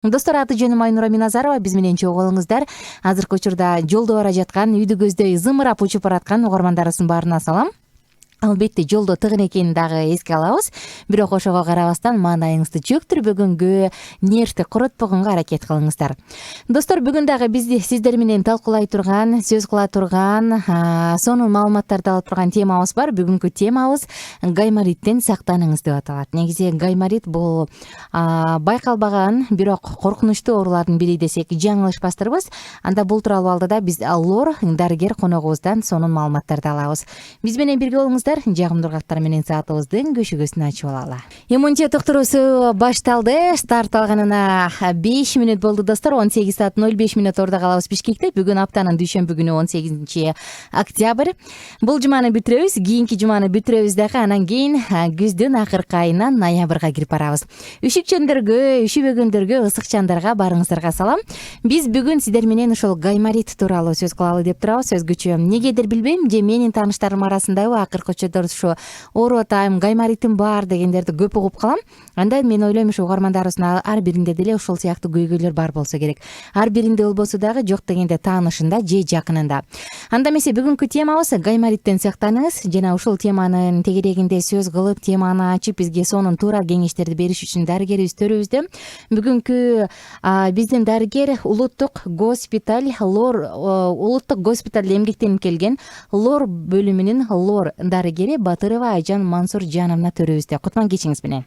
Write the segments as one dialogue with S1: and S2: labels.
S1: Достор, аты жөнүм Айнура Миназарова. Биз менен чогуу болуңуздар. Азыркы учурда жолдо бара жаткан, үйдү көздөй зымырап учуп бараткан угармандарыбыздын баарына салам. Албетте жолдо тыгын экенин дагы эске алабыз. Бирок ошого карабастан маанайыңызды чөктүрбөгөнгө, нервти коротпогонго аракет кылыңыздар. Достор, бүгүн дагы бизди сиздер менен талкуулай турган, сөз кыла турган, сонун маалыматтарды алып турган темабыз бар. Бүгүнкү темабыз гаймориттен сактаныңыз деп аталат. Негизи гайморит бул байкалбаган, бирок коркунучтуу оорулардын бири десек жаңылышпастырбыз. Анда бул тууралуу алдыда биз лор дарыгер коногубуздан сонун маалыматтарды алабыз. Биз менен бирге болуңуздар. Жагымдуу ыргактар менен саатыбыздын көшүгөсүн ачып алалы. Иммунитет уктуруусу башталды. Старт алганына 5 мүнөт болду достор. 18:05 ордо калабыз Бишкекте. Бүгүн аптанын дүйшөмбү күнү 18 октябрь. Бул жуманы бүтүрөбүз, кийинки жуманы бүтүрөбүз дагы. Анан кийин күздүн акыркы айынан ноябрга кирип барабыз. Үшүкчөндөргө, үшүбөгөндөргө, ысыкчандарга баарыңыздарга салам. Биз бүгүн сиздер менен ошол гайморит тууралуу сөз кылалы деп турабыз. Өзгөчө эмнегедир билбейм, же менин тааныштарым арасындабы акыркы ушу ооруп атайм, гайморитим бар дегендерди көп угуп калам. Анда мен ойлойм, ушу угармандарыбыздын ар биринде деле ошол сыяктуу көйгөйлөр бар болсо керек. Ар биринде болбосо дагы, жок дегенде таанышында же жакынында. Анда эмесе бүгүнкү темабыз гаймориттен сактаныңыз. Жана ушул теманын тегерегинде сөз кылып, теманы ачып, бизге сонун туура кеңештерди бериш үчүн дарыгерибиз төрүбүздө. Бүгүнкү биздин дарыгер улуттук госпиталь улуттук госпиталда эмгектенип келген лор бөлүмүнүн лор дарыгери Батырова Айжан Мансуржановна төрүбүздө. Кутман кечиңиз менен.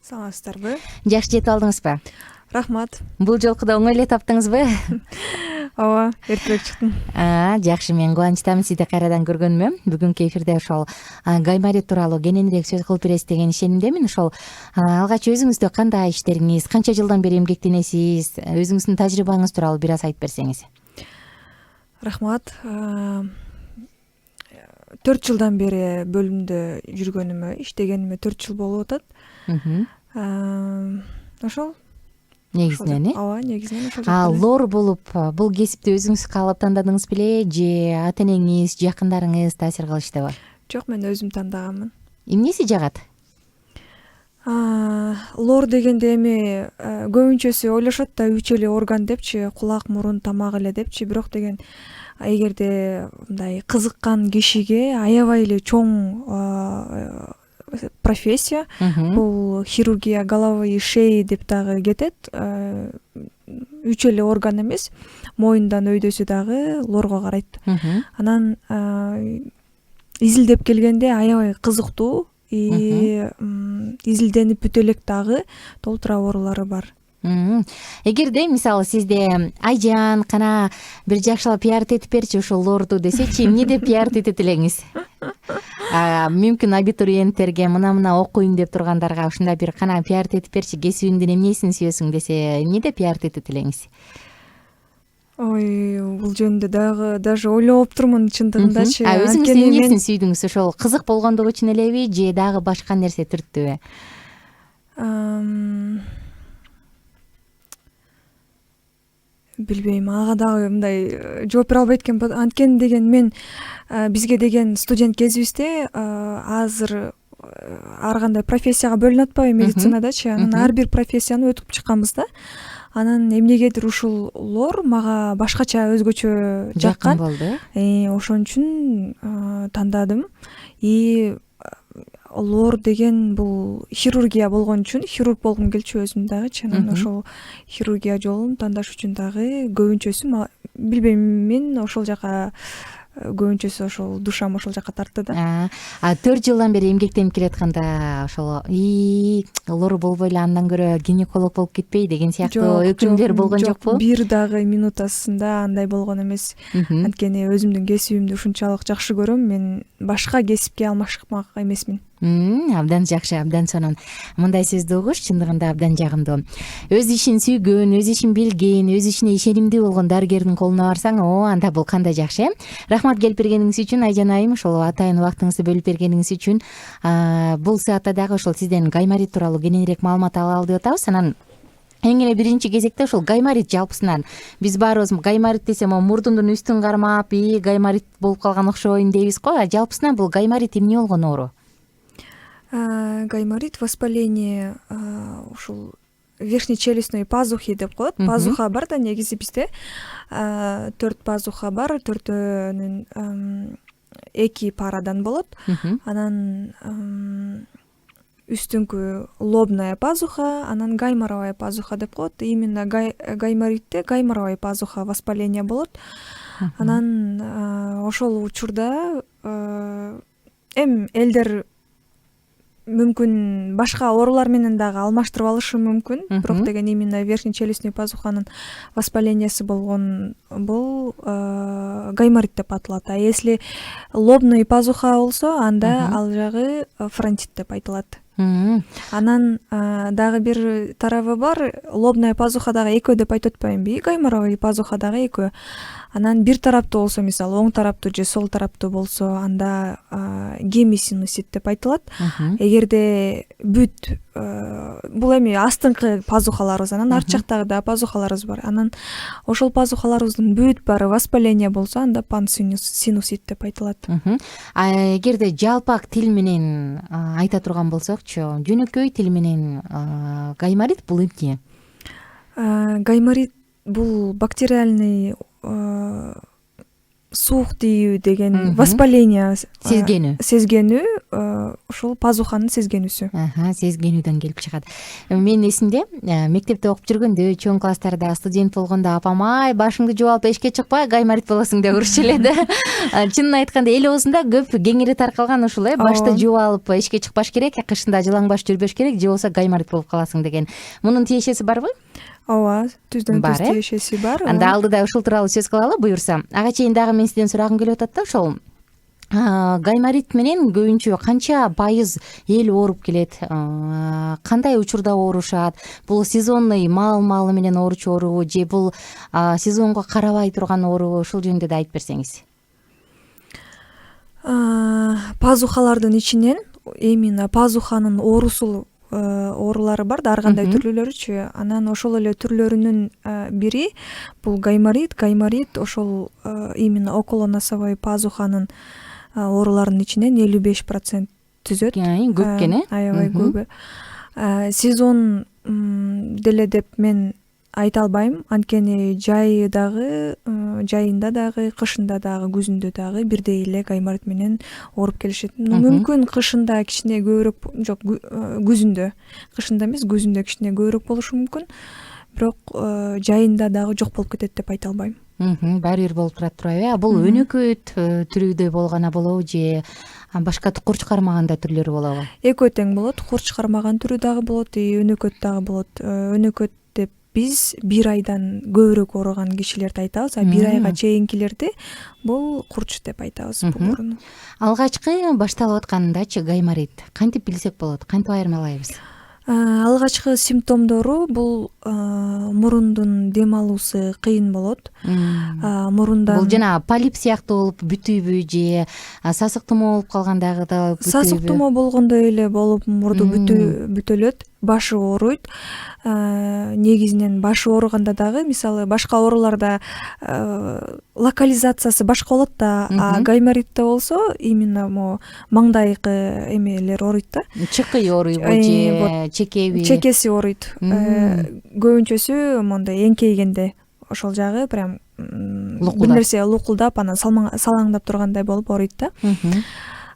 S2: Саламатсыздарбы?
S1: Жакшы жетип алдыңызбы?
S2: Рахмат.
S1: Бул жолку да оңой эле таптыңызбы?
S2: Ооба, эртерээк чыктым.
S1: Жакшы, мен кубанычтамын сизди кайрадан көргөнүмө. Бүгүнкү эфирде ошол гайморит тууралуу кененирээк сөз кылып бересиз деген ишенимдемин. Ошол алгач өзүңүздө кандай иштериңиз, канча жылдан бери эмгектенесиз, өзүңүздүн тажрыйбаңыз тууралуу бир аз айтып берсеңиз.
S2: Рахмат. 4 жылдан бери бөлүмдө жүргөнүмө, иштегениме 4 жыл болуп атат. Ошол
S1: негизинен,
S2: ооба, негизинен ошол.
S1: Лор болуп, бул кесипти өзүңүз каалап тандадыңыз беле, же ата-энеңиз, жакындарыңыз таасир кылыштыбы?
S2: Жок, мен өзүм тандаганмын.
S1: Эмнеси жагат?
S2: Лор дегенде эми көбүнчөсү ойлошот да, үч эле орган депчи, кулак, мурун, тамак эле депчи. Бирок деген эгерде мындай кызыккан кишиге аябай эле чоң профессия. Бул хирургия головы и шеи деп дагы кетет. Үч эле орган эмес, моюндан өйдөсү дагы лорго карайт. Анан изилдеп келгенде аябай кызыктуу, изилденип бүтө элек дагы толтура оорулары бар.
S1: Эгерде мисалы сизде Айжан кана бир жакшылап пиарт этип берчи ушул лорду десечи, эмне деп пиарт этет элеңиз? Мүмкүн абитуриенттерге, мына окуйм деп тургандарга ушундай бир кана пиарт этип берчи, кесибиңдин эмнесин сүйөсүң десе, эмне деп пиарт этет элеңиз?
S2: Ой, бул жөнүндө даже ойлоп турмун чындыгындачы.
S1: Өзүңүз эмнесин сүйдүңүз? Ошол кызык болгондугу үчүн элеби, же дагы башка нерсе түрттүбү?
S2: Билбейм, ага дагы мындай жооп бере албайт экенмин. Анткени деген мен бизге деген студент кезибизде азыр ар кандай профессияга бөлүнүп атпайбы медицинадачы. Анан ар бир профессияны өтүп чыкканбыз да. Анан эмнегедир ушул лор мага башкача, өзгөчө жаккан
S1: болду.
S2: Ошон үчүн тандадым. И лор деген бул хирургия болгон үчүн хирург болгум келчү өзүм дагычы. Анан ошол хирургия жолун тандаш үчүн дагы көбүнчөсү, билбейм, мен ошол жака көбүнчөсү ошол душам ошол жака тартты да.
S1: 4 жылдан бери эмгектенип келатканда ошол лор болбой эле андан көрө гинеколог болуп кетпей деген сыяктуу өкүмдөр болгон жокпу?
S2: Бир дагы минутасында андай болгон эмес. Анткени өзүмдүн кесибимди ушунчалык жакшы көрөм. Мен башка кесипке алмашмак эмесмин.
S1: Абдан жакшы, абдан сонун. Мындай сөздү угуш чындыгында абдан жагымдуу. Өз ишин сүйгөн, өз ишин билген, өз ишине ишенимдүү болгон дарыгердин колуна барсаң, анда бул кандай жакшы. Рахмат келип бергениңиз үчүн Айжан айым, ошол атайын убактыңызды бөлүп бергениңиз үчүн. Бул саатта дагы ошол сизден гайморит тууралуу кененирээк маалымат алалы деп атабыз. Анан эң эле биринчи кезекте ошол гайморит жалпысынан биз баарыбыз гайморит десе мурдундун үстүн кармап, гайморит болуп калган окшойм дейбиз го. Жалпысынан бул гайморит эмне болгон оору?
S2: Гайморит воспаление ушул верхний челюстной пазухи деп коет. Пазуха бар да, негизи бизде 4 пазуха бар, 4-өнүн 2 парадан болот. Анан үстүңкү лобная пазуха, анан гайморовая пазуха деп коет. Именно гайморитте гайморовая пазуха воспаление болот. Анан ошол учурда элдер мүмкүн башка оорулар менен дагы алмаштырып алышы мүмкүн, бирок деген именно верхний челюстный пазуханын воспалениеси болгон бул гайморит деп аталат. А если лобный пазуха болсо, анда ал жагы фронтит деп айтылат. Анан дагы бир тарабы бар, лобная пазуха дагы экөө деп айтып атпаймынбы, гайморовый пазуха дагы экөө. Анан бир тараптуу болсо, мисалы оң тараптуу же сол тараптуу болсо, анда гемисинусит деп айтылат. Эгерде бүт бул эми астыңкы пазухаларыбыз, анан арт жактагы да пазухаларыбыз бар. Анан ошол пазухаларыбыздын бүт баары воспаление болсо, анда пансинусит деп айтылат.
S1: Эгерде жалпак тил менен айта турган болсокчу, жөнөкөй тил менен гайморит бул эмне?
S2: Гайморит бул бактериальный суук тийүү деген воспаление сезгенүү, ошол пазуханын сезгенүүсү.
S1: Сезгенүүдөн келип чыгат. Менин эсимде мектепте окуп жүргөндө, чоң класстарда студент болгондо апам ай башыңды жууп алып эшикке чыкпа, гайморит болосуң деп урушчу эле да. Чынын айтканда эл оозунда көп кеңири таркалган ушул башты жууп алып эшикке чыкпаш керек, кышында жылаң баш жүрбөш керек, же болбосо гайморит болуп каласың деген. Мунун тиешеси барбы?
S2: Ооба, түздөн түз тиешеси бар.
S1: Анда алдыда ушул тууралуу сөз кылалы буюрса. Ага чейин дагы мен сизден сурагым келип атат да, ошол гайморит менен көбүнчө канча пайыз эл ооруп келет, кандай учурда оорушат? Бул сезонный маал менен ооручу оорубу же бул сезонго карабай турган оорубу? Ушул жөнүндө да айтып берсеңиз.
S2: Пазухалардын ичинен именно пазуханын оорулары бар да, ар кандай түрлөрүчү. Анан ошол эле түрлөрүнүн бири бул гайморит. Гайморит ошол именно околоносовой пазуханын ооруларынын ичинен 55% түзөт.
S1: Көп экен,
S2: аябай көп. Сезон деле деп мен айта албайм, анткени жайында дагы, кышында дагы, күзүндө дагы бирдей эле гайморит менен ооруп келишет. Мүмкүн кышында кичине көбүрөөк, жок, күзүндө, кышында эмес, күзүндө кичине көбүрөөк болушу мүмкүн, бирок жайында дагы жок болуп кетет деп айта албайм.
S1: Баары бир болуп турат турабы? Бул өнөкөт түрүдө болгона болобу же башка курч кармаганда түрлөрү болобу? Экөө
S2: тең болот, курч кармаган түрү дагы болот, өнөкөт дагы болот. Өнөкөт деп биз 1 айдан көбүрөөк ооруган кишилерди айтабыз, а 1 айга чейинкилерди бул курч деп айтабыз.
S1: Алгачкы башталып аткандачы гайморит кантип билсек болот, кантип айырмалайбыз?
S2: Алгачкы симптомдору бул мурундун дем алуусу кыйын болот. Мурундан
S1: бул жана полип сыяктуу болуп бүтүүбү же сасык тумоо болуп калгандагы да бүтүүбү?
S2: Сасык тумоо болгондой эле болуп мурду бүтөлөт, башы ооруйт. Негизинен башы ооруганда дагы, мисалы башка ооруларда локализациясы башка болот да, а гайморитте болсо именно маңдайкы эмелер ооруйт да.
S1: Чыкый ооруйбу же чекеби?
S2: Чекеси ооруйт. Көбүнчөсү мондай эңкейгенде ошол жагы прям бир нерсе лукулдап, анан салаңдап тургандай болуп ооруйт да.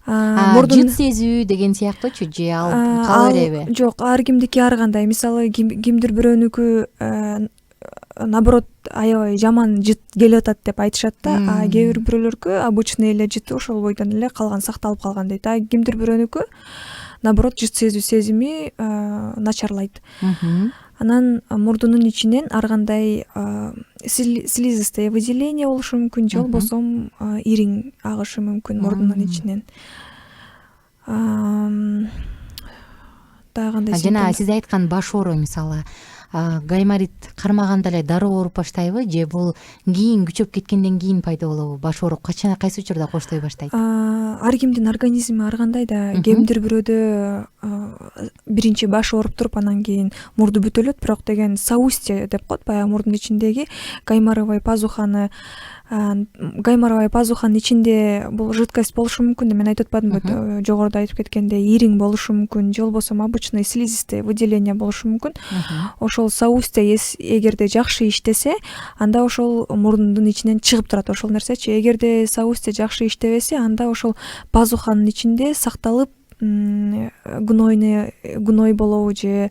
S1: Жыт сезүү деген сыяктуучу же ал кала береби?
S2: Жок, ар кимдики ар кандай. Мисалы кимдир бирөөнүкү наоборот аябай жаман жыт келип атат деп айтышат да, а кээ бир бирөөлөргө обычный эле жыт ошол бойдон эле калган, сакталып калган дейт. А кимдир бирөөнүкү наоборот жыт сезүү сезими начарлайт. Анан мурдунун ичинен ар кандай слизистое выделение болушу мүмкүн, же болбосо ириң агышы мүмкүн мурдунун ичинен. Дагы кандай?
S1: Жана сиз айткан баш оору, мисалы гайморит кармаганда эле дароо ооруп баштайбы же бул кийин күчөп кеткенден кийин пайда болобу? Баш ооруп кайсы учурда коштой баштайт?
S2: Ар кимдин организми ар кандай да. Кимдир бирөөдө биринчи баш ооруп туруп анан кийин мурду бүтөлөт, бирок деген соустье деп коет, баягы мурдун ичиндеги гайморовый пазуханы гайморовая пазуханын ичинде бул жидкость болушу мүмкүн деп мен айтып атпадымбы, жогоруда айтып кеткендей ириң болушу мүмкүн же болбосо обычный слизистый выделение болушу мүмкүн. Ошол соустье эгерде жакшы иштесе, анда ошол мурдун ичинен чыгып турат ошол нерсечи. Эгерде соустье жакшы иштебесе, анда ошол пазуханын ичинде сакталып гной болобу же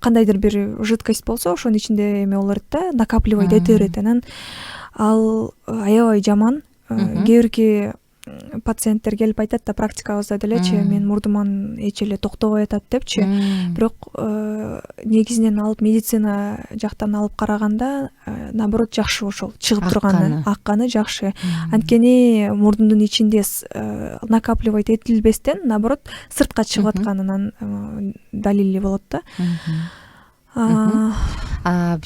S2: кандайдыр бир жидкость болсо ошонун ичинде эме болот да, накапливать эте берет. Анан ал аябай жаман. Кээ бирки пациенттер келип айтат да, практикабызда делечи, мен мурдуман эч эле токтобой атат депчи. Бирок негизинен алып медицина жактан алып караганда наоборот жакшы, ошол чыгып турганы, акканы жакшы. Анткени мурдунун ичинде накапливать этилбестен наоборот сыртка чыгып атканынан далили болот да.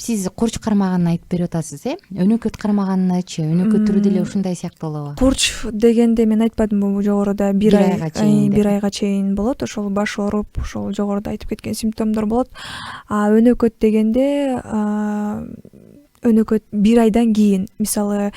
S1: Сиз курч кармаганын айтып берип атасыз, өнөкөт кармаганычы, өнөкөт түрү деле ушундай сыяктуулабы? Курч
S2: дегенде мен айтпадымбы, жогоруда бир айга чейин болот, ошол баш ооруп, ошол жогоруда айтып кеткен симптомдор болот. Өнөкөт дегенде өнөкөт бир айдан кийин, мисалы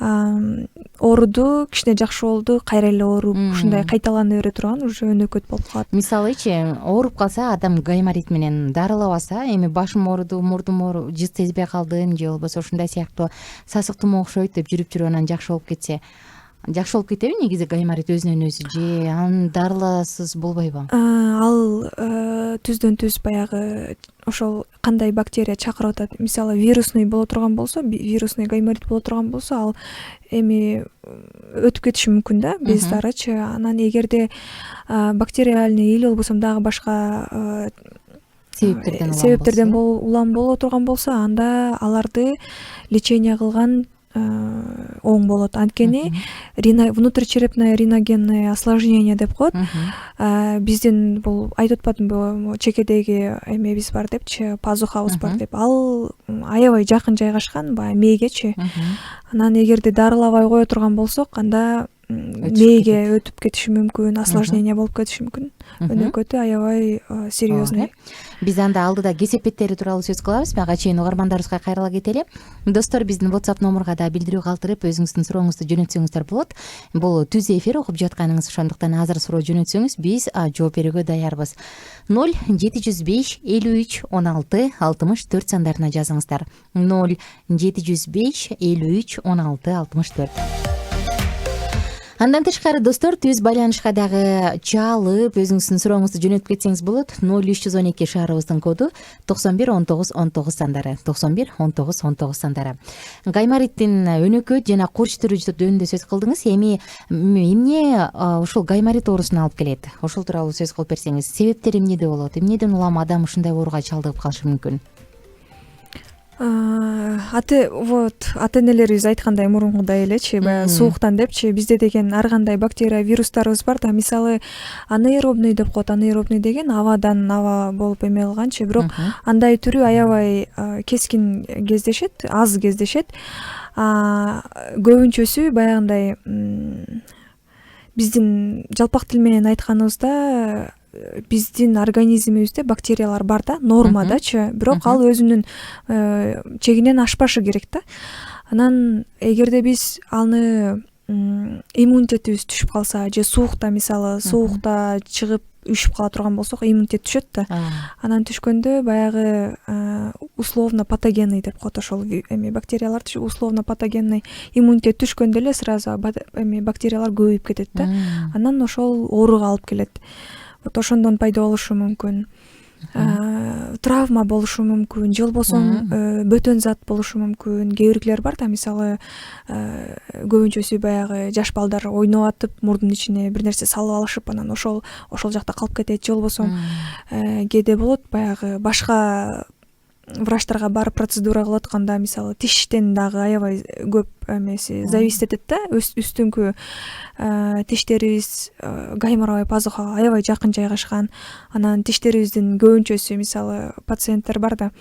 S2: ооруду, кичине жакшы болду, кайра эле ооруп, ушундай кайталана бере турган уже өнөкөт болуп калат.
S1: Мисалычы, ооруп калса, адам гайморит менен дарылабаса, эми башым ооруду, мурдум ооруп, жыз сезбей калдым же болбосо ушундай сыяктуу сасык тумоо окшойт деп жүрүп анан жакшы болуп кетсе, жакшы болуп кетеби негизи гайморит өзүнөн өзү, же анын дарыласыз болбойбу?
S2: Ал түздөн түз баягы ошол кандай бактерия чакырып атат. Мисалы вирусный боло турган болсо, вирусный гайморит боло турган болсо, ал эми өтүп кетиши мүмкүн да, без дарычы. Анан эгерде бактериальный или болбосо дагы башка себептерден улам боло турган болсо, анда аларды лечение кылган оң болот. Анткени внутричерепное риногенное осложнение деп коет. Биздин бул айтып атпадымбы, чекедеги эмебиз бар депчи, пазухабыз бар деп. Ал аябай жакын жайгашкан баягы мээгечи. Анан эгерде дарылабай кое турган болсок, анда мээге өтүп кетиши мүмкүн, осложнение болуп кетиши мүмкүн. Өнөкөтү аябай серьезный.
S1: Биз анда алдыда кесепеттери тууралуу сөз кылабыз. Ага чейин угармандарыбызга кайрыла кетели. Достор, биздин WhatsApp номурга да билдирүү калтырып, өзүңүздүн сурооңузду жөнөтсөңүздөр болот. Бул түз эфир окуп жатканыңыз, ошондуктан азыр суроо жөнөтсөңүз биз жооп берүүгө даярбыз. 0705 53 16 64 сандарына жазыңыздар. 0705 53 16 64. Андан тышкары достор, түз байланышка дагы чалып, өзүңүздүн сурооңузду жөнөтүп кетсеңиз болот. 0312 шаарыбыздын коду 91 19 19 сандары, 91 19 19 сандары. Гаймориттин өнөкөт жана курч түрү жөнүндө сөз кылдыңыз. Эми эмне ушул гайморит оорусуна алып келет? Ошол тууралуу сөз кылып берсеңиз, себептери эмнеде болот? Эмнеден улам адам ушундай ооруга чалдыгып калышы мүмкүн?
S2: Ата-энелерибиз айткандай мурункудай элечи, баягы сууктан депчи, бизде деген ар кандай бактерия, вирустарыбыз бар да. Мисалы анаэробный деп коет. Анаэробный деген абадан аба болуп эме кылганчы, бирок андай түрү аябай кескин кездешет, аз кездешет. Көбүнчөсү баягындай биздин жалпак тил менен айтканыбызда биздин организмибизде бактериялар бар да, нормадачы, бирок ал өзүнүн чегинен ашпашы керек да. Анан эгерде биз аны иммунитетибиз түшүп калса, же суукта, мисалы суукта чыгып үшүп кала турган болсок, иммунитет түшөт да. Анан түшкөндө баягы условно патогенный деп коет, ошол эми бактериялар условно патогенный, иммунитет түшкөндө эле сразу эми бактериялар көбөйүп кетет да. Анан ошол ооруга алып келет. Вот ошондон пайда болушу мүмкүн. Травма болушу мүмкүн, же болбосо бөтөн зат болушу мүмкүн. Кээ биркилер бар да, мисалы көбүнчөсү баягы жаш балдар ойноп атып, мурдун ичине бир нерсе салып алышып, анан ошол жакта калып кетет. Же болбосо кээде болот баягы башка врачтарга барып процедура кылып атканда, мисалы тиштен дагы аябай көп эмеси зависит этет да. Үстүңкү тиштерибиз гайморовая пазухага аябай жакын жайгашкан. Анан тиштерибиздин көбүнчөсү, мисалы пациенттер бар да,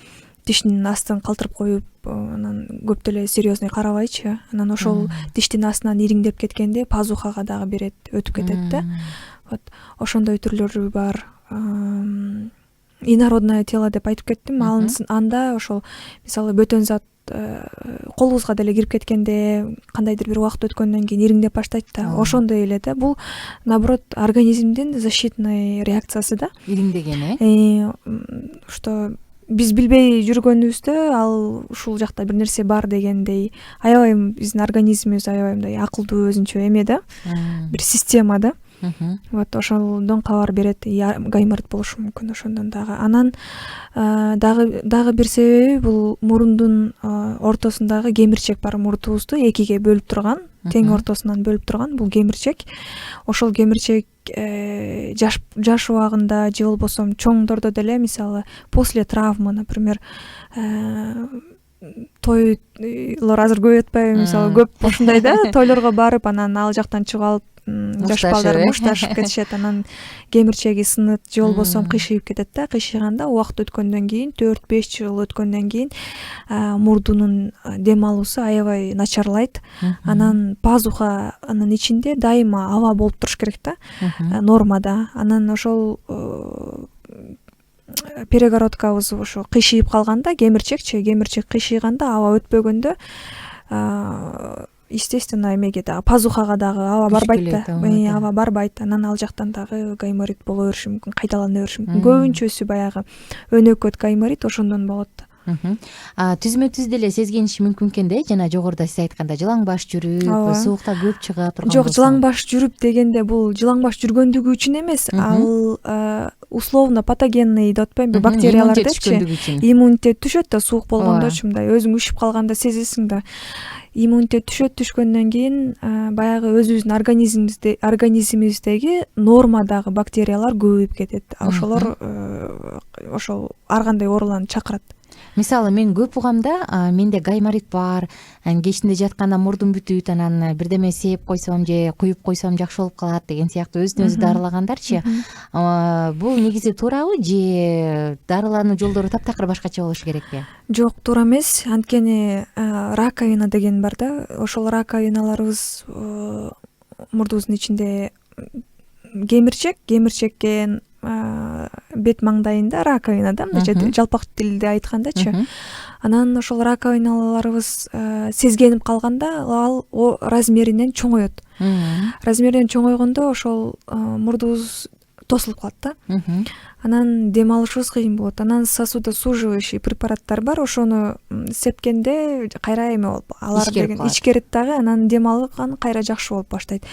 S2: тиштин астын калтырып коюп, анан көп деле серьезный карабайчы. Анан ошол тиштин астынан ириңдеп кеткенде пазухага дагы берет, өтүп кетет да. Вот ошондой түрлөрү бар. Инородное тело деп айтып кеттим. Анда ошол мисалы бөтөн зат колубузга деле кирип кеткенде кандайдыр бир убакыт өткөндөн кийин ириңдеп баштайт да. Ошондой эле да. Бул наоборот организмдин защитный реакциясы да.
S1: Ириңдеген,
S2: Что биз билбей жүргөнүбүздө ал ушул жакта бир нерсе бар дегендей аябай биздин организмибиз аябай мындай акылдуу өзүнчө эме да, бир система да. Вот ошондон кабар берет, гайморит болушу мүмкүн ошондон дагы. Анан дагы бир себеби бул мурундун ортосундагы кемирчек бар, мурдубузду экиге бөлүп турган, тең ортосунан бөлүп турган бул кемирчек. Ошол кемирчек жаш убагында же болбосо чоңдордо деле, мисалы после травмы, например, тойлор азыр көп өтпөйбү, мисалы көп ушундай да, тойлорго барып анан ал жактан чыгып алып жаш балдар мушташып кетишет, анан кемирчеги сынат же болбосо кыйшыйып кетет да. Кыйшыганда убакыт өткөндөн кийин, 4-5 жыл өткөндөн кийин мурдунун дем алуусу аябай начарлайт. Анан пазуханын ичинде дайыма аба болуп туруш керек да, нормада. Анан ошол перегородкабыз ошо кыйшыйып калганда, кемирчек кыйшыйганда, аба өтпөгөндө естественно эмеге дагы пазухага дагы аба барбайт да. Аба барбайт. Анан ал жактан дагы гайморит боло бериши мүмкүн, кайталана бериши мүмкүн. Көбүнчөсү баягы өнөкөт гайморит ошондон болот да.
S1: Түзмө түз деле сезгениши мүмкүн экен да, жана жогоруда сиз айтканда жылаң баш жүрүп, суукта көп чыга турган.
S2: Жок, жылаң баш жүрүп дегенде бул жылаң баш жүргөндүгү үчүн эмес, ал условно патогенный деп атпайбы, бактериялар депчи, иммунитет түшөт да, суук болгондочу мындай өзүң үшүп калганда сезесиң да. Иммунитет түшкөндөн кийин баягы өзүбүздүн организмибиздеги нормадагы бактериялар көбөйүп кетет. Ошолор ошол ар кандай ооруларды чакырат.
S1: Мисалы мен көп угам да, менде гайморит бар, кечинде жатканда мурдум бүтүт, анан бирдеме сээп койсом же куюп койсом жакшы болуп калат деген сыяктуу өзүн өзү дарылагандарчы. Бул негизи туурабы же дарылануу жолдору таптакыр башкача болушу керекпи?
S2: Жок, туура эмес. Анткени раковина деген бар да. Ошол раковиналарыбыз мурдубуздун ичинде кемирчекке бет маңдайында раковина да, мындай жалпак тилде айткандачы. Анан ошол раковиналарыбыз сезгенип калганда ал размеринен чоңоет. Размеринен чоңойгондо ошол мурдубуз тосулуп калат да. Анан дем алышыбыз кыйын болот. Анан сосудосуживающий препараттар бар, ошону сепкенде кайра эме болуп, алар деген ичкерет дагы, анан дем алган кайра жакшы болуп баштайт.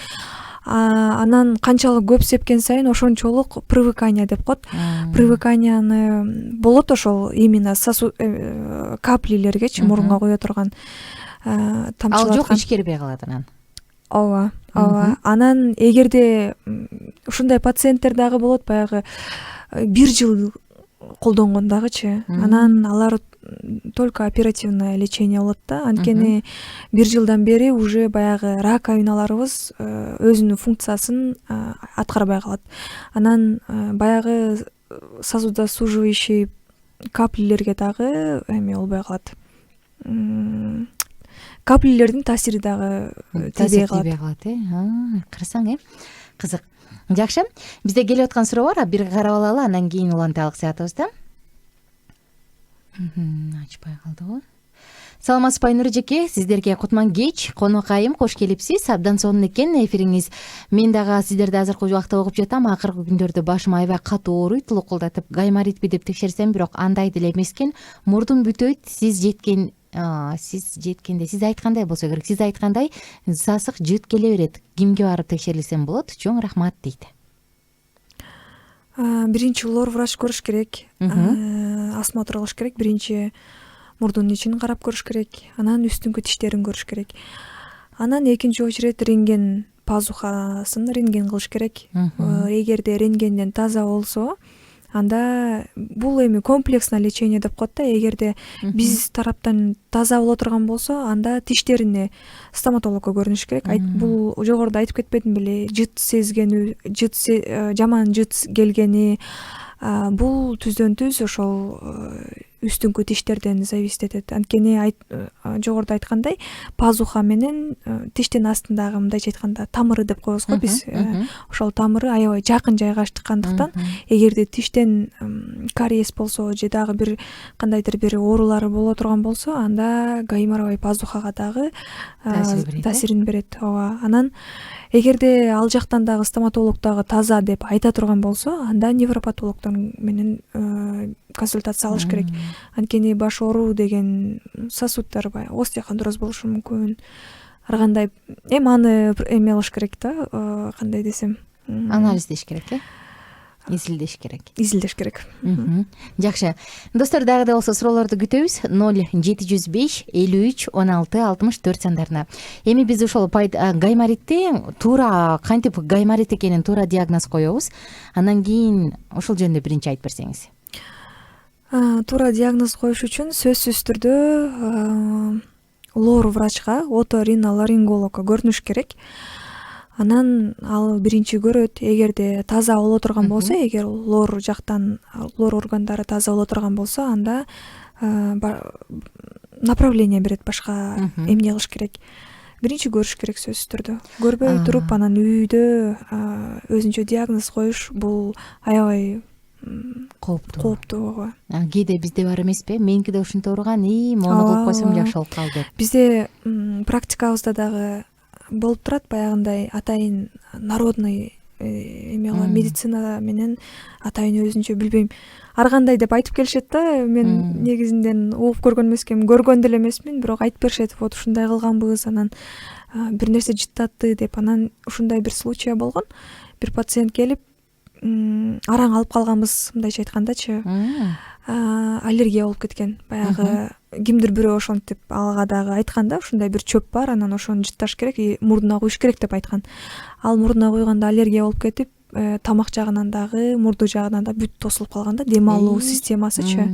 S2: Анан канчалык көп сепкен сайын ошончолук привыкание деп коет. Привыканияны болот ошол именно каплилергечи, мурунга кое турган тамчылаткан.
S1: Ал жок, ичкербей калат анан.
S2: Ооба. Анан эгерде ушундай пациенттер дагы болот, баягы 1 жыл колдонгон дагычы. Анан алар только оперативное лечение болот да. Анткени 1 жылдан бери уже баягы раковиналарыбыз өзүнүн функциясын аткарбай калат. Анан баягы сосудосуживающий каплилерге дагы эме болбой калат. Каплилердин таасири дагы тийбей калат.
S1: Карасаң, кызык. Жакшы. Бизде келип аткан суроо бар, бир карап алалы, андан кийин уланталык саатыбызда. Ачпай калдыбы? Саламатсызбы Айнур эжеке, сиздерге кутман кеч, конокайым, кош келипсиз. Абдан сонун экен эфириңиз. Мен дагы сиздерди азыркы убакта угуп жатам. Акыркы күндөрдө башым аябай катуу ооруйт, лукулдатып, гайморитпи деп текшерсем, бирок андай деле эмес экен. Мурдум бүтөйт. Сиз жеткенде, сиз айткандай болсо керек. Сиз айткандай сасык жыт келе берет. Кимге барып текшерилсем болот? Чоң рахмат дейт.
S2: Биринчи лор врач көрүш керек. Осмотр кылыш керек. Биринчи мурдунун ичин карап көрүш керек. Анан үстүңкү тиштерин көрүш керек. Анан экинчи очередь рентген пазухасын рентген кылыш керек. Эгерде рентгенден таза болсо, анда бул эми комплексное лечение деп коет да. Эгерде биз тараптан таза боло турган болсо, анда тиштерине стоматологко көрүнүш керек. Бул жогоруда айтып кетпедим беле, жыт сезгени, жаман жыт келгени, бул түздөн түз ошол үстүңкү тиштерден зависит этет. Анткени жогоруда айткандай пазуха менен тиштин астындагы, мындайча айтканда, тамыры деп коебуз го биз. Ошол тамыры аябай жакын жайгашкандыктан эгерде тиштен кариес болсо же дагы бир кандайдыр бир оорулары боло турган болсо, анда гайморовый пазухага дагы таасирин берет. Ооба. Анан эгерде ал жактан дагы стоматолог дагы таза деп айта турган болсо, анда невропатологдор менен консультация алыш керек. Анткени баш ооруу деген сосуддар остеохондроз болушу мүмкүн. Ар кандай аны эме кылыш керек да, кандай десем,
S1: анализдеш керек, изилдеш керек. Жакшы. Достор, дагы да болсо суроолорду күтөбүз. 0705 53 16 64 сандарына. Эми биз ошол гайморитти туура кантип гайморит экенин туура диагноз коебуз. Андан кийин ошол жөнүндө биринчи айтып берсеңиз.
S2: Туура диагноз коюш үчүн сөзсүз түрдө лор врачка, оториноларингологко көрүнүш керек. Анан ал биринчи көрөт. Эгерде таза боло турган болсо, эгер лор жактан лор органдары таза боло турган болсо, анда направление берет, башка эмне кылыш керек. Биринчи көрүш керек сөзсүз түрдө. Көрбөй туруп анан үйдө өзүнчө диагноз коюш бул аябай кооптуу.
S1: Кээде бизде бар эмеспи? Меники да ушинтип ооруган, мону кылып койсом жакшы болуп калды.
S2: Бизде практикабызда дагы болуп турат, баягындай атайын народный медицина менен атайын өзүнчө, билбейм, ар кандай деп айтып келишет да. Мен негизинен угуп көргөн эмесмин, көргөн деле эмесмин, бирок айтып беришет, вот ушундай кылганбыз, анан бир нерсе жыттатты деп. Анан ушундай бир случай болгон. Бир пациент келип, араң алып калганбыз, мындайча айткандачы. Аллергия болуп кеткен. Баягы кимдир бирөө ошентип ага дагы айткан да, ушундай бир чөп бар, анан ошону жытташ керек, мурдуна куюш керек деп айткан. Ал мурдуна куйганда аллергия болуп кетип, тамак жагынан дагы, мурду жагынан да бүт тосулуп калган да, дем алуу системасычы.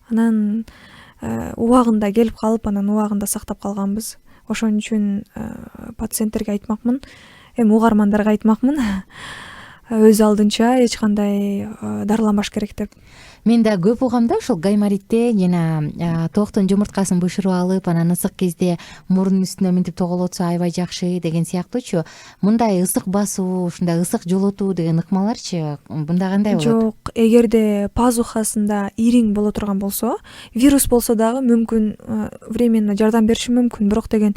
S2: Анан убагында келип калып, анан убагында сактап калганбыз. Ошон үчүн пациенттерге айтмакмын, угармандарга айтмакмын, өз алдынча эч кандай дарыланбаш керек деп.
S1: Мен да көп угам да, ушул гайморитте жана тооктун жумурткасын бышырып алып, анан ысык кезде мурдун үстүнө мынтип тоголотсо аябай жакшы деген сыяктуучу. Мындай ысык басуу, ушундай ысык жолотуу деген ыкмаларчы, мында кандай болот?
S2: Жок, эгерде пазухасында ириң боло турган болсо, вирус болсо дагы мүмкүн временно жардам бериши мүмкүн, бирок деген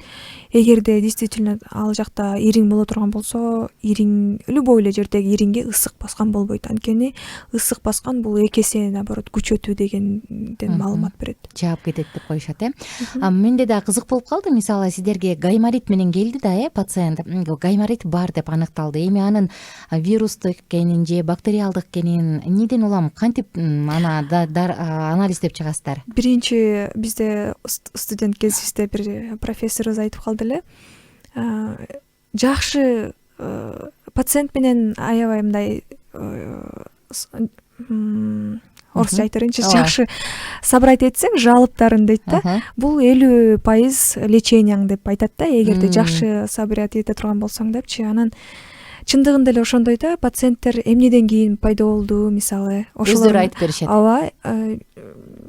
S2: эгерде действительно ал жакта ириң боло турган болсо, ириң любой эле жердеги ириңге ысык баскан болбойт. Анткени ысык баскан бул эки эсе наоборот күчөтүү дегенден маалымат берет. Жаап кетет деп
S1: коюшат. Менде да кызык болуп калды. Мисалы, сиздерге гайморит менен келди да, пациент гайморит бар деп аныкталды. Эми анын вирустук экенин же бактериалдык экенин эмнеден улам, кантип аны анализдеп чыгасыздар?
S2: Биринчи бизде студент кезибизде бир профессорубуз айтып калды эле. Жакшы пациент менен аябай мындай орусча айта берейинчи, жакшы собрать этсең жалоптарын дейт да, бул 50% леченияң деп айтат да, эгерде жакшы собрать эте турган болсоң депчи. Анан чындыгында эле ошондой да, пациенттер эмнеден кийин пайда болду, мисалы,
S1: өздөрү айтып беришет.
S2: Ооба,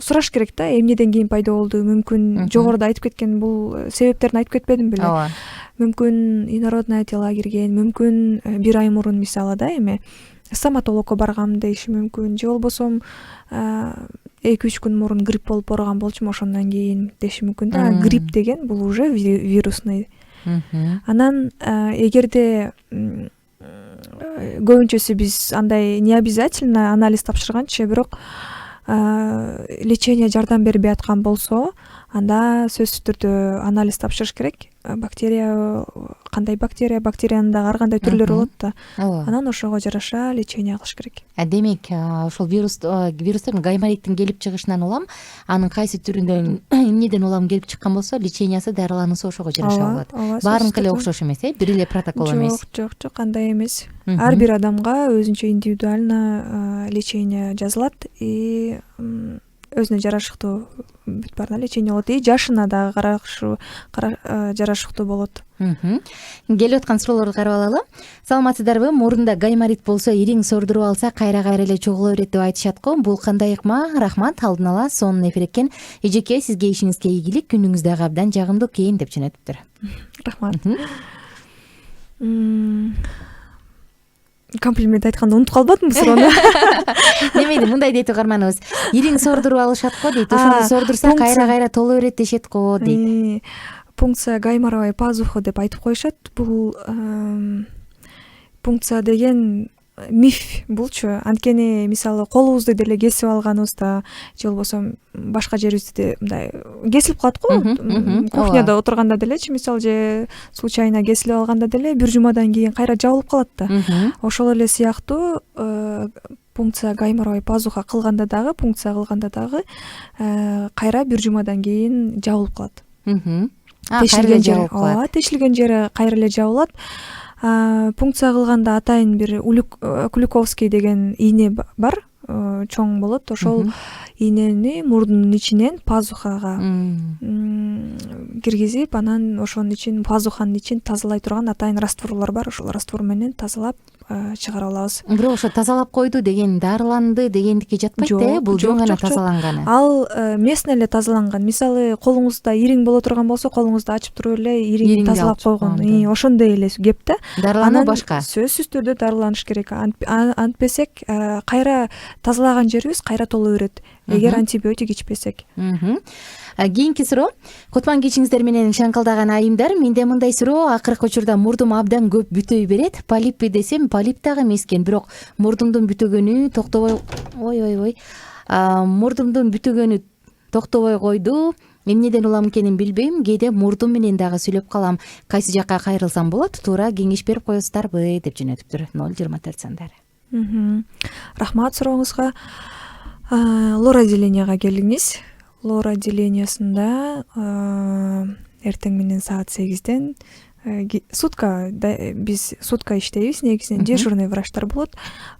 S2: сураш керек да, эмнеден кийин пайда болду, мүмкүн жогоруда айтып кеткен бул себептерин айтып кетпедим беле.
S1: Ооба.
S2: Мүмкүн инородная тела кирген, мүмкүн бир ай мурун мисалы да, эме стоматологко баргам дейиши мүмкүн, же болбосо 2-3 күн мурун грипп болуп ооруган болчумун, ошондон кийин деши мүмкүн да. Грипп деген бул уже вирусный. Анан эгерде көбүнчөсү биз андай не обязательно анализ тапшырганчы, бирок лечение жардам бербей аткан болсо, анда сөзсүз түрдө анализ тапшырыш керек. Бактерия, кандай бактерия, бактериянын дагы ар кандай түрлөрү болот да. Анан ошого жараша лечение кылыш керек.
S1: Демек, ошол вирустун гаймориттин келип чыгышынан улам, анын кайсы түрүнөн эмнеден улам келип чыккан болсо, лечениясы, дарылануусу ошого жараша болот. Баарыныкы эле окшош эмес, бир эле протокол эмес.
S2: Жок, андай эмес. Ар бир адамга өзүнчө индивидуально лечение жазылат, и өзүнө жарашыктуу бүт баарына лечение болот и жашына дагы жарашыктуу болот.
S1: Келип аткан суроолорду карап алалы. Саламатсыздарбы? Мурунда гайморит болсо ириң сордуруп алса кайра эле чогула берет деп айтышат го. Бул кандай ыкма? Рахмат, алдын ала сонун эфир экен. Эжеке, сизге ишиңизге ийгилик, күнүңүз дагы абдан жагымдуу экен деп жөнөтүптүр.
S2: Рахмат. Комплимент айтканды унутуп калбадымбы суроону?
S1: Немеди мындай дейт угарманыбыз. Ириң сордуруп алышат го дейт. Ошону сордурса кайра толо берет дешет го дейт.
S2: Пункция гайморовой пазухи деп айтып коюшат. Бул пункция деген миф булчу. Анткени мисалы колубузду деле кесип алганыбызда же болбосо башка жерибизде мындай кесилип калат го. Кухняда отурганда делечи, мисалы же случайно кесилип алганда деле бир жумадан кийин кайра жабылып калат да. Ошол эле сыяктуу пункция гайморовой пазуха кылганда дагы кайра бир жумадан кийин жабылып калат. Тешилген жери кайра эле жабылат. Пункция кылганда атайын бир Куликовский деген ийне бар, чоң болот. Ошол ийнени мурдунун ичинен пазухага киргизип, анан ошонун ичин, пазуханын ичин тазалай турган атайын растворлор бар. Ошол раствор менен тазалап чыгарып алабыз.
S1: Бирок ошо тазалап койду деген дарыланды дегендикке жатпайт да, бул жөн гана тазаланганы.
S2: Ал местно эле тазаланган. Мисалы колуңузда ириң боло турган болсо, колуңузду ачып туруп эле ириңди тазалап койгон. Ошондой эле кеп да.
S1: Дарылануу башка.
S2: Сөзсүз түрдө дарыланыш керек. Антпесек кайра тазалаган жерибиз кайра толо берет, эгер антибиотик ичпесек.
S1: Кийинки суроо. Кутман кечиңиздер менен шаңкылдаган айымдар. Менде мындай суроо: акыркы учурда мурдум абдан көп бүтөй берет. Полиппи десем, полип дагы эмес экен, бирок мурдумдун бүтөгөнү токтобой мурдумдун бүтөгөнү токтобой койду. Эмнеден улам экенин билбейм. Кээде мурдум менен дагы сүйлөп калам. Кайсы жакка кайрылсам болот? Туура кеңеш берип коесуздарбы деп жөнөтүптүр. 024 сандары.
S2: Рахмат сурооңузга. Лор отделенияга келиңиз. Лор отделениясында эртең менен саат 8ден сутка, биз сутка иштейбиз, негизинен дежурный врачтар болот.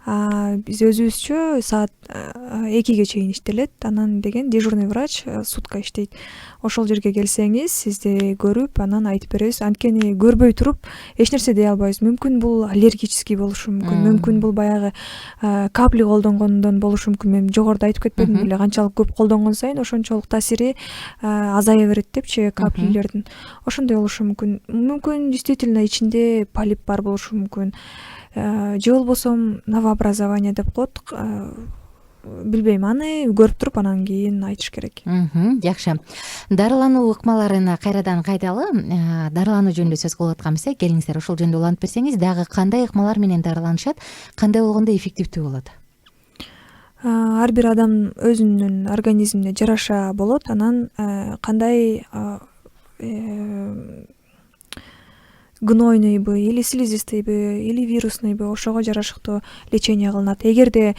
S2: Биз өзүбүзчө саат 2ге чейин иштелет. Анан деген дежурный врач сутка иштейт. Ошол жерге келсеңиз, сизди көрүп, анан айтып беребиз. Анткени көрбөй туруп эч нерсе дей албайбыз. Мүмкүн бул аллергический болушу мүмкүн, мүмкүн бул баягы капли колдонгондон болушу мүмкүн. Мен жогоруда айтып кетпедим беле, канчалык көп колдонгон сайын ошончолук таасири азая берет депчи каплилердин. Ошондой болушу мүмкүн. Мүмкүн действительно ичинде полип бар болушу мүмкүн. Же болбосо новообразование деп коет. Билбейм, аны көрүп туруп анан кийин айтыш керек.
S1: Жакшы. Дарылануу ыкмаларына кайрадан кайталы. Дарылануу жөнүндө сөз кылып аткан болсок, келиңиздер ошол жөнүндө улантып берсеңиз, дагы кандай ыкмалар менен дарыланышат, кандай болгондо эффективдүү болот?
S2: Ар бир адам өзүнүн организмине жараша болот. Анан кандай гнойныйбы или слизистыйбы или вирусныйбы ошого жарашыктуу лечение кылынат. Эгерде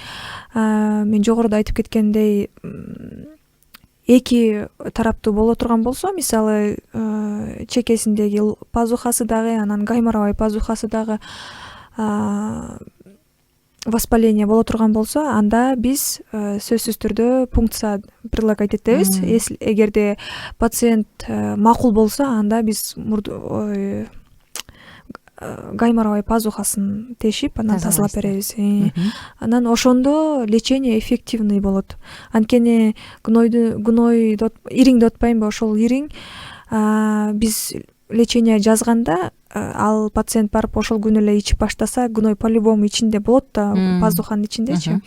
S2: мен жогоруда айтып кеткендей эки тараптуу боло турган болсо, мисалы чекесиндеги пазухасы дагы, анан гайморовой пазухасы дагы воспаление боло турган болсо, анда биз сөзсүз түрдө пункция предлагать этебиз. Эгерде пациент макул болсо, анда биз гайморовой пазухасын тешип, анан тазалап беребиз. Анан ошондо лечение эффективный болот. Анткени ириңди отпайбы, ошол ириң биз лечение жазганда, ал пациент барып ошол күнү эле ичип баштаса, гной по-любому ичинде болот да, пазуханын ичиндечи.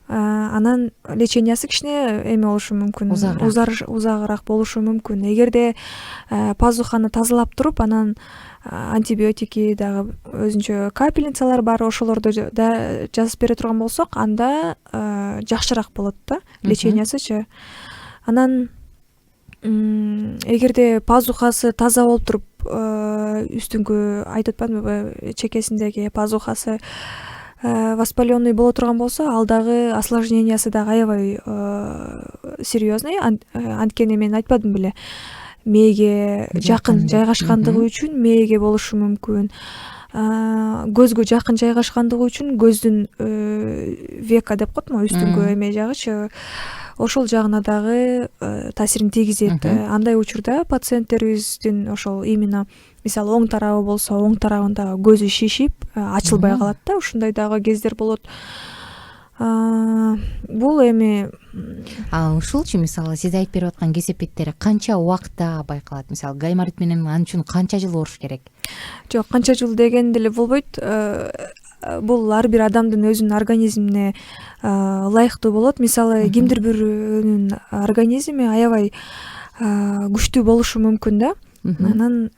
S2: Анан лечениясы кичине эме болушу мүмкүн, узагыраак болушу мүмкүн. Эгерде пазуханы тазалап туруп, анан антибиотики дагы өзүнчө капельницалар бар, ошолорду да жазып бере турган болсок, анда жакшыраак болот да лечениясычы. Анан эгерде пазухасы таза болуп туруп, үстүңкү айтып атпадымбы, чекесиндеги пазухасы воспаленный боло турган болсо, ал дагы осложнениясы дагы аябай серьезный. Анткени мен айтпадым беле, мээге жакын жайгашкандыгы үчүн мээге болушу мүмкүн. Көзгө жакын жайгашкандыгы үчүн көздүн века деп коет, үстүңкү эме жагычы, ошол жагына дагы таасирин тийгизет. Андай учурда пациенттерибиздин ошол именно мисалы оң тарабы болсо оң тарабында көзү шишип ачылбай калат да, ушундай дагы кездер болот. Бул эми
S1: ушулчу мисалы сиз айтып берип аткан кесепеттер канча убакытта байкалат? Мисалы гайморит менен ал үчүн канча жыл ооруш керек?
S2: жок, канча жыл деген деле болбойт. Бул ар бир адамдын өзүнүн организмине ылайыктуу болот. Мисалы кимдир бирөөнүн организми аябай күчтүү болушу мүмкүн да. Анан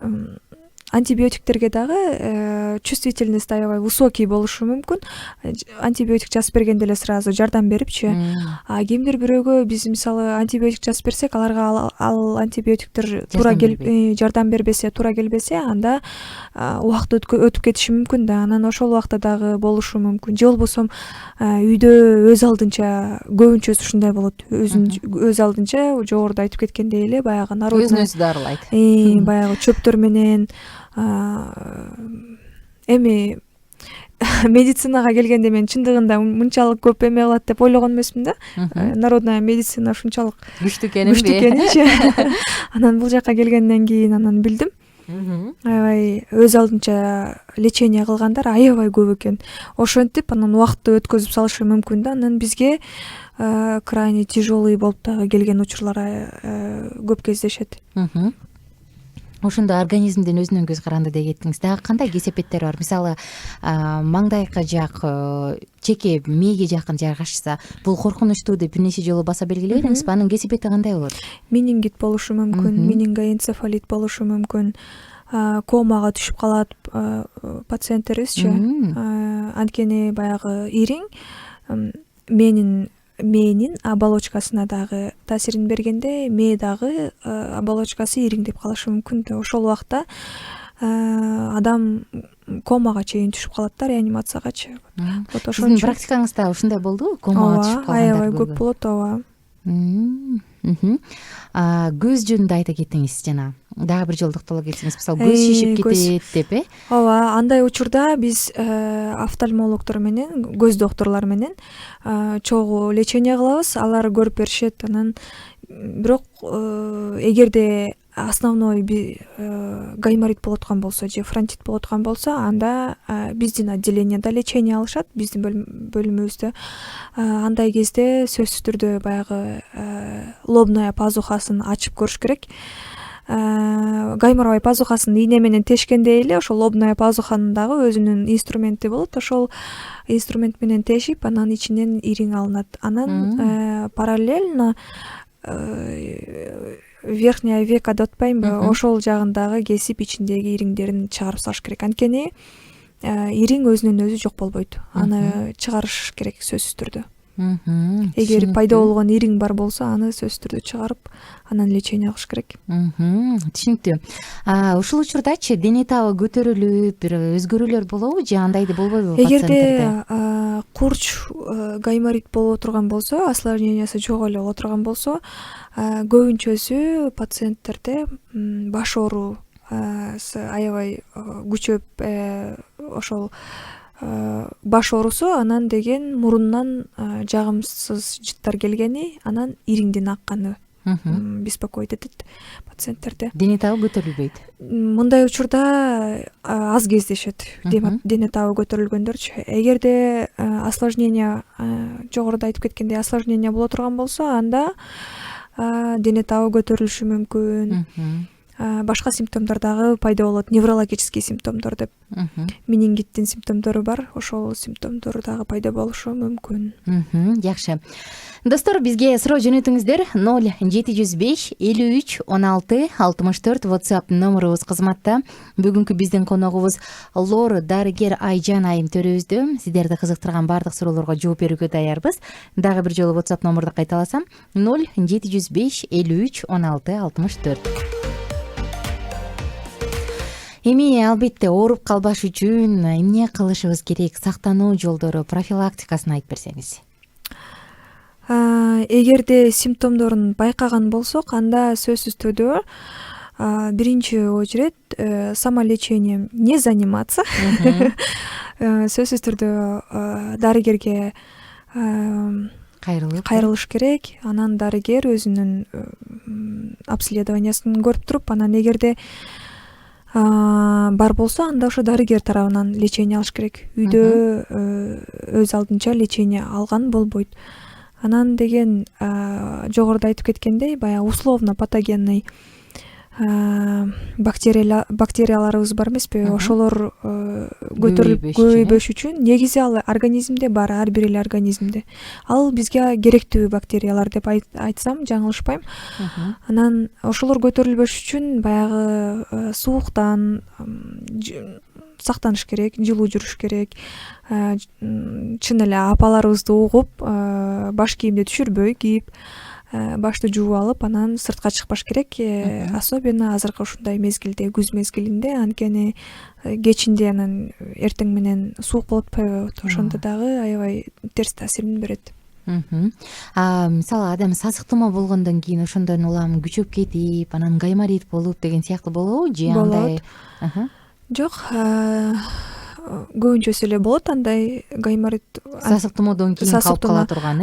S2: антибиотиктерге дагы чувствительность аябай высокий болушу мүмкүн. Антибиотик жазып бергенде эле сразу жардам берипчи. Кимдир бирөөгө биз мисалы антибиотик жазып берсек, аларга ал антибиотиктер туура жардам бербесе, туура келбесе, анда убакыт өтүп кетиши мүмкүн да. Анан ошол убакта дагы болушу мүмкүн. Же болбосо үйдө өз алдынча, көбүнчөсү ушундай болот. Өз алдынча жогоруда айтып кеткендей эле баягы народный
S1: өзүн өзү дарылайт.
S2: Баягы чөптөр менен эми медицинага келгенде мен чындыгында мынчалык көп эме кылат деп ойлогон эмесмин да. Народная медицина ушунчалык
S1: күчтүү экенинби?
S2: Анан бул жака келгенден кийин анан билдим. Аябай өз алдынча лечение кылгандар аябай көп экен. Ошентип анан убакытты өткөзүп салышы мүмкүн да. Анан бизге крайне тяжелый болуп дагы келген учурлар көп кездешет.
S1: Ошондо организмдин өзүнөн көз каранды деп кеттиңиз. Дагы кандай кесепеттер бар? Мисалы, маңдайка жак, чеке мээге жакын жайгашса, бул коркунучтуу деп бир нече жолу баса белгилеп элеңизби? Анын кесепети кандай болот?
S2: Менингит болушу мүмкүн, менингоэнцефалит болушу мүмкүн, комага түшүп калат пациенттерибизчи. Анткени баягы ириң мээнин оболочкасына дагы таасирин бергенде, мээ дагы оболочкасы ириңдеп калышы мүмкүн. Ошол убакта адам комага чейин түшүп калат да, реанимациягачы.
S1: Сиздин практикаңызда ушундай болдубу? Комага түшүп калгандар
S2: аябай көп болот, ооба.
S1: Көз жөнүндө айта кеттиңиз жана. Дагы бир жолу токтоло кетсеңиз, мисалы көз шишип кетет деп,
S2: Ооба, андай учурда биз офтальмологдор менен, көз докторлор менен чогуу лечение кылабыз. Алар көрүп беришет. Анан бирок эгерде основной гайморит болуп аткан болсо же фронтит болуп аткан болсо, анда биздин отделениеда лечение алышат, биздин бөлүмүбүздө. Андай кезде сөзсүз түрдө баягы лобная пазухасын ачып көрүш керек. Гайморовой пазухасын ийне менен тешкенде эле ошол лобная пазуханын дагы өзүнүн инструменти болот. Ошол инструмент менен тешип, анан ичинен ириң алынат. Анан параллельно верхняя века деп атпаймынбы, ошол жагын дагы кесип ичиндеги ириңдерин чыгарып салыш керек. Анткени ириң өзүнөн өзү жок болбойт. Аны чыгарыш керек сөзсүз түрдө. Эгер пайда болгон ириң бар болсо, аны сөзсүз түрдө чыгарып, анан лечение кылыш керек.
S1: Түшүнүктүү. Ушул учурдачы дене табы көтөрүлүп, бир өзгөрүүлөр болобу же андайды болбойбу пациенттерде?
S2: Эгерде курч гайморит болуп отурган болсо, осложнениясы жок эле болуп отурган болсо, көбүнчөсү пациенттерде баш оору аябай күчөп, ошол баш оорусу, анан деген мурундан жагымсыз жыттар келгени, анан ириңдин акканы беспокоить этет пациенттерде.
S1: Дене табы көтөрүлбөйт.
S2: Мындай учурда аз кездешет дене табы көтөрүлгөндөрчү. Эгерде осложнение, жогоруда айтып кеткендей осложнение боло турган болсо, анда дене табы көтөрүлүшү мүмкүн. Башка симптомдор дагы пайда болот, неврологический симптомдор деп. Менингиттин симптомдору бар, ошол симптомдор дагы пайда болушу мүмкүн.
S1: Жакшы. Достор, бизге суроо жөнөтүңүздөр. 0705 53 16 64 WhatsApp номерубуз кызматта. Бүгүнкү биздин коногубуз лор дарыгер Айжан айым төрөбүздө. Сиздерди кызыктырган бардык суроолорго жооп берүүгө даярбыз. Дагы бир жолу WhatsApp номерди кайталасам: 0705 53 16 64. Эми албетте ооруп калбаш үчүн эмне кылышыбыз керек, сактануу жолдору, профилактикасын айтып берсеңиз.
S2: Эгерде симптомдорун байкаган болсок, анда сөзсүз түрдө биринчи очередь самолечением не заниматься. Сөзсүз түрдө дарыгерге кайрылыш керек. Анан дарыгер өзүнүн обследованиясын көрүп туруп, анан эгерде бар болсо, анда ошо дарыгер тарабынан лечение алыш керек. Үйдө өз алдынча лечение алган болбойт. Анан деген жогоруда айтып кеткендей, баягы условно патогенный бактерияларыбыз бар эмеспи? Ошолор көбөйбөш үчүн негизи ал организмде бар, ар бир эле организмде. Ал бизге керектүү бактериялар деп айтсам жаңылышпайм. Анан ошолор көтөрүлбөш үчүн баягы сууктан сактаныш керек, жылуу жүрүш керек. Чын эле апаларыбызды угуп, баш кийимди түшүрбөй кийип, башты жууп алып, анан сыртка чыкпаш керек. Особенно азыркы ушундай мезгилде, күз мезгилинде, анткени кечинде анан эртең менен суук болуп атпайбы? Ошондо дагы аябай терс таасирин берет.
S1: Мисалы адам сасыктуу болгондон кийин ошондон улам күчөп кетип, анан гайморит болуп деген сыяктуу болобу же андай?
S2: Жок, көбүнчөсү эле болот андай гайморит.
S1: Сасыктоомодон кийин калып кала турган,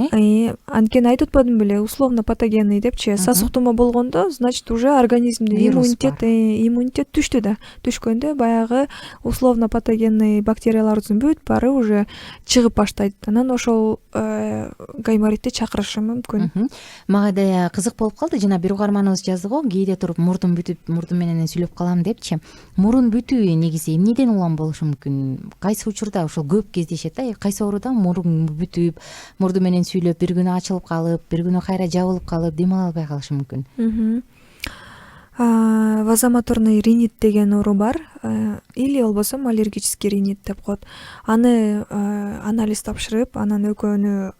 S2: Анткени айтып атпадым беле, условно патогенный депчи. Сасыктоо болгондо, значит, уже организмде иммунитет түштү да. Түшкөндө баягы условно патогенный бактерияларыбыздын бүт баары уже чыгып баштайт. Анан ошол гайморитти чакырышы мүмкүн.
S1: Мага да кызык болуп калды. Жана бир угарманыбыз жазды го, кээде туруп мурдум бүтүп, мурдум менен сүйлөп калам депчи. Мурун бүтүү негизи эмнеден улам болушу мүмкүн? Кайсы учурда ошол көп кездешет да? Кайсы ооруда мурун бүтүп, мурду менен сүйлөп, бир күнү ачылып калып, бир күнү кайра жабылып калып, дем ала албай калышы мүмкүн.
S2: Вазомоторный ринит деген оору бар, или болбосо аллергический ринит деп коет. Аны анализ тапшырып, анан экөөнү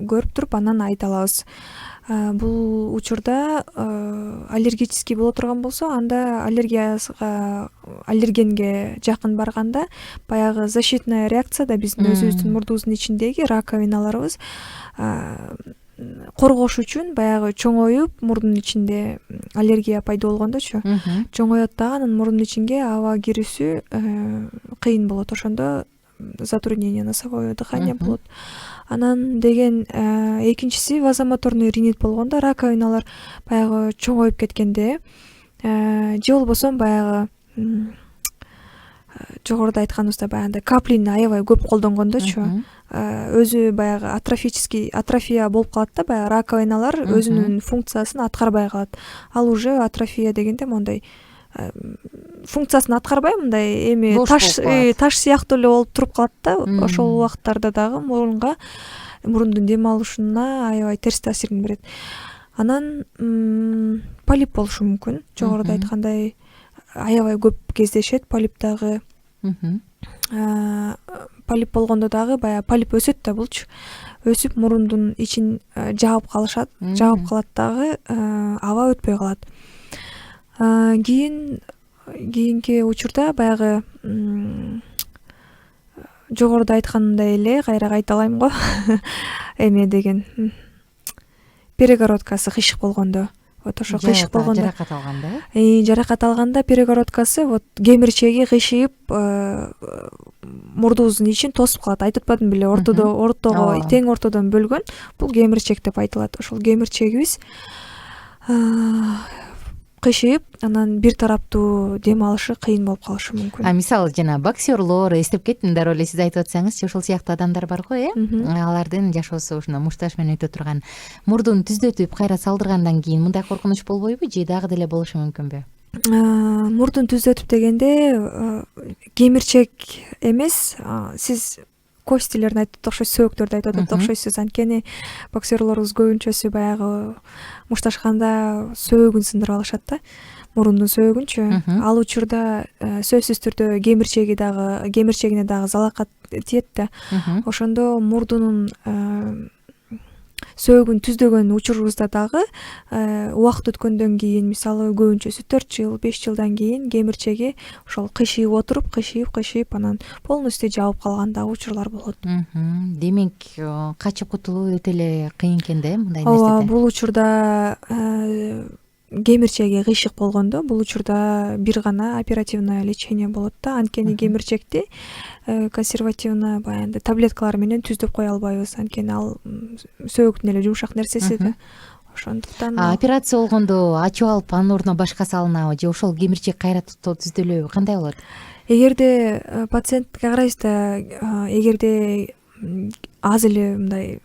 S2: көрүп туруп, анан айта алабыз. Бул учурда аллергический боло турган болсо, анда аллергенге жакын барганда баягы защитная реакцияда биздин өзүбүздүн мурдубуздун ичиндеги раковиналарыбыз коргош үчүн баягы чоңоюп, мурдун ичинде аллергия пайда болгондочу, чоңоет дагы, анан мурдун ичинге аба кирүүсү кыйын болот. Ошондо затруднение носовое дыхание болот. Анан деген экинчиси вазомоторный ринит болгондо раковиналар баягы чоңоюп кеткенде, же болбосо баягы жогоруда айтканыбыздай баягы каплини аябай көп колдонгондочу, өзү баягы атрофия болуп калат да, баягы раковиналар өзүнүн функциясын аткарбай калат. Ал уже атрофия дегенде мондай функциясын аткарбай, мындай эми таш сыяктуу эле болуп туруп калат да. Ошол убакыттарда дагы мурундун дем алышына аябай терс таасирин берет. Анан полип болушу мүмкүн. Жогоруда айткандай аябай көп кездешет полип дагы. Полип болгондо дагы баягы полип өсөт да булчу. Өсүп мурундун ичин жаап калат дагы, аба өтпөй калат. Кийинки учурда баягы жогоруда айткандай эле, кайра кайталайм го. Эме деген перегородкасы кыйшык болгондо, вот ошо кыйшык болгондо,
S1: жаракат алганда,
S2: жаракат алганда перегородкасы вот кемирчеги кыйшыйып, мурдубуздун ичин тосуп калат. Айтып атпадым беле, ортого тең ортодон бөлгөн. Бул кемирчек деп айтылат. Ошол кемирчегибиз кыйшыйып, анан бир тараптуу дем алышы кыйын болуп калышы мүмкүн.
S1: Мисалы жана боксерлор, эстеп кеттим дароо эле сиз айтып атсаңызчы, ошол сыяктуу адамдар бар го, алардын жашоосу ушуна мушташ менен өтө турган. Мурдун түздөтүп кайра салдыргандан кийин мындай коркунуч болбойбу же дагы деле болушу мүмкүнбү?
S2: Мурдун түздөтүп дегенде кемирчек эмес, сиз костилерин айтып окшойсуз, сөөктөрдү айтып окшойсуз. Анткени боксерлорубуз көбүнчөсү баягы мушташканда сөөгүн сындырып алышат да, мурундун сөөгүнчү. Ал учурда сөзсүз түрдө кемирчегине дагы залакат тиет да. Ошондо мурдунун сөөгүн түздөгөн учурубузда дагы убакыт өткөндөн кийин, мисалы көбүнчөсү 4 жыл, 5 жылдан кийин кемирчеги ошол кыйшыйып отуруп, кыйшыйып анан полностью жабып калган дагы учурлар болот.
S1: Демек, качып кутулуу өтө эле кыйын экен да мындай нерседен.
S2: Бул учурда кемирчеги кыйшык болгондо бул учурда бир гана оперативное лечение болот да. Анткени кемирчекти консервативно баягы таблеткалар менен түздөп кое албайбыз, анткени ал сөөгүттүн эле жумшак нерсеси да. Ошондуктан
S1: операция болгондо ачып алып анын ордуна башка салынабы же ошол кемирчек кайра түздөлөбү, кандай болот?
S2: Эгерде пациентке карайбыз да, эгерде аз эле мындай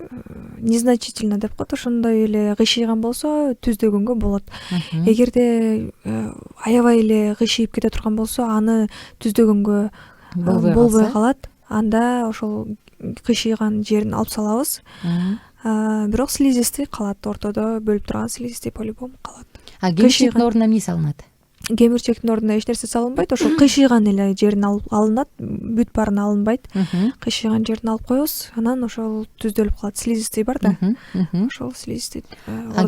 S2: незначительно деп коет, ошондой эле кыйшыйган болсо түздөгөнгө болот. Эгерде аябай эле кыйшыйып кете турган болсо аны түздөгөнгө болбой калат. Анда ошол кыйшыйган жерин алып салабыз. Бирок слизистый калат, ортодо бөлүп турган слизистый по-любому калат.
S1: Кемирчектин ордуна эмне салынат?
S2: Кемирчектин ордуна эч нерсе салынбайт, ошол кыйшыйган эле жерин алынат, бүт баарын алынбайт. Кыйшыйган жерин алып коебуз, анан ошол түздөлүп калат. Слизистый бар да. Ошол слизистый.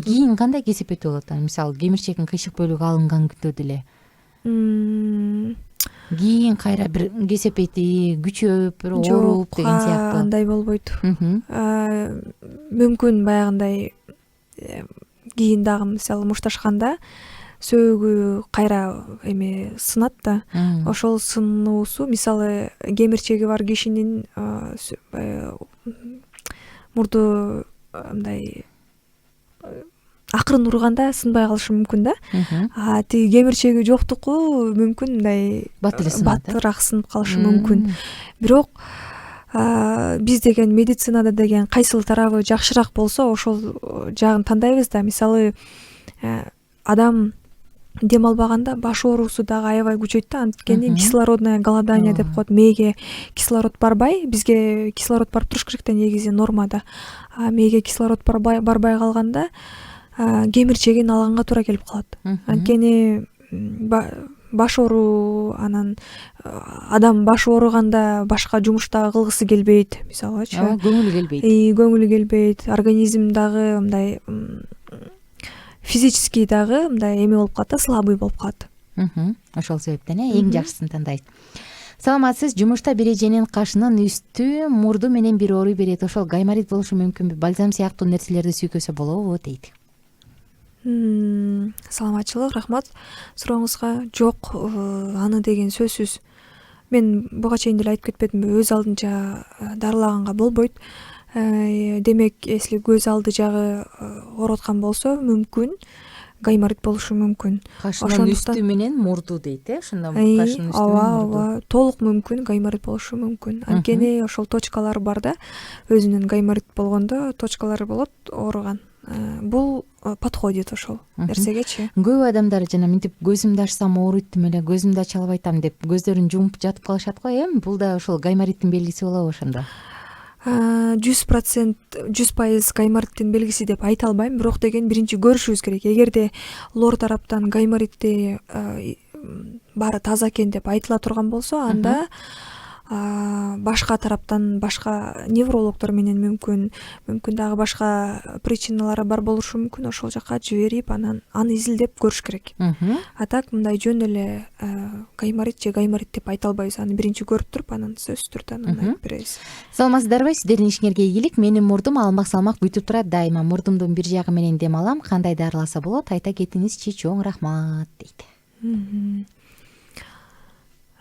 S1: Кийин кандай кесепети болот? Мисалы, кемирчектин кыйшык бөлүгү алынган күндө деле кийин кайра бир кесепети күчөп, бир ооруп деген сыяктуу.
S2: Жок, андай болбойт. Мүмкүн баягындай кийин дагы мисалы мушташканда сөөгү кайра сынат да. Ошол сынуусу, мисалы кемирчеги бар кишинин мурду мындай акырын урганда сынбай калышы мүмкүн да. Тиги кемирчеги жоктуку мүмкүн мындай баттыраак сынып калышы мүмкүн. Бирок биз деген медицинада деген кайсыл тарабы жакшыраак болсо ошол жагын тандайбыз да. Мисалы адам дем албаганда баш оорусу дагы аябай күчөйт да, анткени кислородное голодание деп коет. Мээге кислород барбай, бизге кислород барып туруш керек да негизи нормада. Мээге кислород барбай калганда кемирчегин алганга туура келип калат. Анткени баш оору, анан адам баш ооруганда башка жумуш дагы кылгысы келбейт, мисалычы.
S1: Көңүлү келбейт.
S2: Көңүлү келбейт, организм дагы мындай физический дагы мындай эме болуп калат да, слабый болуп калат.
S1: Ошол себептен эң жакшысын тандайсыз. Саламатсыз, жумушта бир эженин кашынын үстү, мурду менен бир ооруй берет. Ошол гайморит болушу мүмкүнбү? Бальзам сыяктуу нерселерди сүйкөсө болобу дейт.
S2: Саламатчылык, рахмат сурооңузга. Жок, аны деген сөзсүз. Мен буга чейин деле айтып кетпедимби, өз алдынча дарылаганга болбойт. Демек, если көз алды жагы ооруткан болсо, мүмкүн гайморит болушу мүмкүн.
S1: Кашынын үстү менен мурду дейт, ошондо кашынын үстү менен мурду.
S2: Ооба, толук мүмкүн гайморит болушу мүмкүн. Анткени ошол точкалар бар да, өзүнүн гайморит болгондо точкалары болот ооруган. Бул подходит ошол нерсегечи.
S1: Көп адамдар жана мынтип көзүмдү ачсам ооруйттум эле, көзүмдү ача албай атам деп көздөрүн жумуп жатып калышат го. Бул да ошол гаймориттин белгиси болобу ошондо?
S2: 100% 100% гаймориттин белгиси деп айта албайм, бирок деген биринчи көрүшүбүз керек. Эгерде лор тараптан гайморитти баары таза экен деп айтыла турган болсо, анда башка тараптан башка неврологдор менен мүмкүн дагы башка причиналары бар болушу мүмкүн. Ошол жака жиберип, анан аны изилдеп көрүш керек. А так мындай жөн эле гайморит же гайморит деп айта албайбыз. Аны биринчи көрүп туруп, анан сөзсүз түрдө анан айтып беребиз.
S1: Саламатсыздарбы? Сиздердин ишиңерге ийгилик. Менин мурдум алмак-салмак бүтүп турат дайыма. Мурдумдун бир жагы менен дем алам. Кандай дарыласа болот? Айта кетиңизчи, чоң рахмат дейт.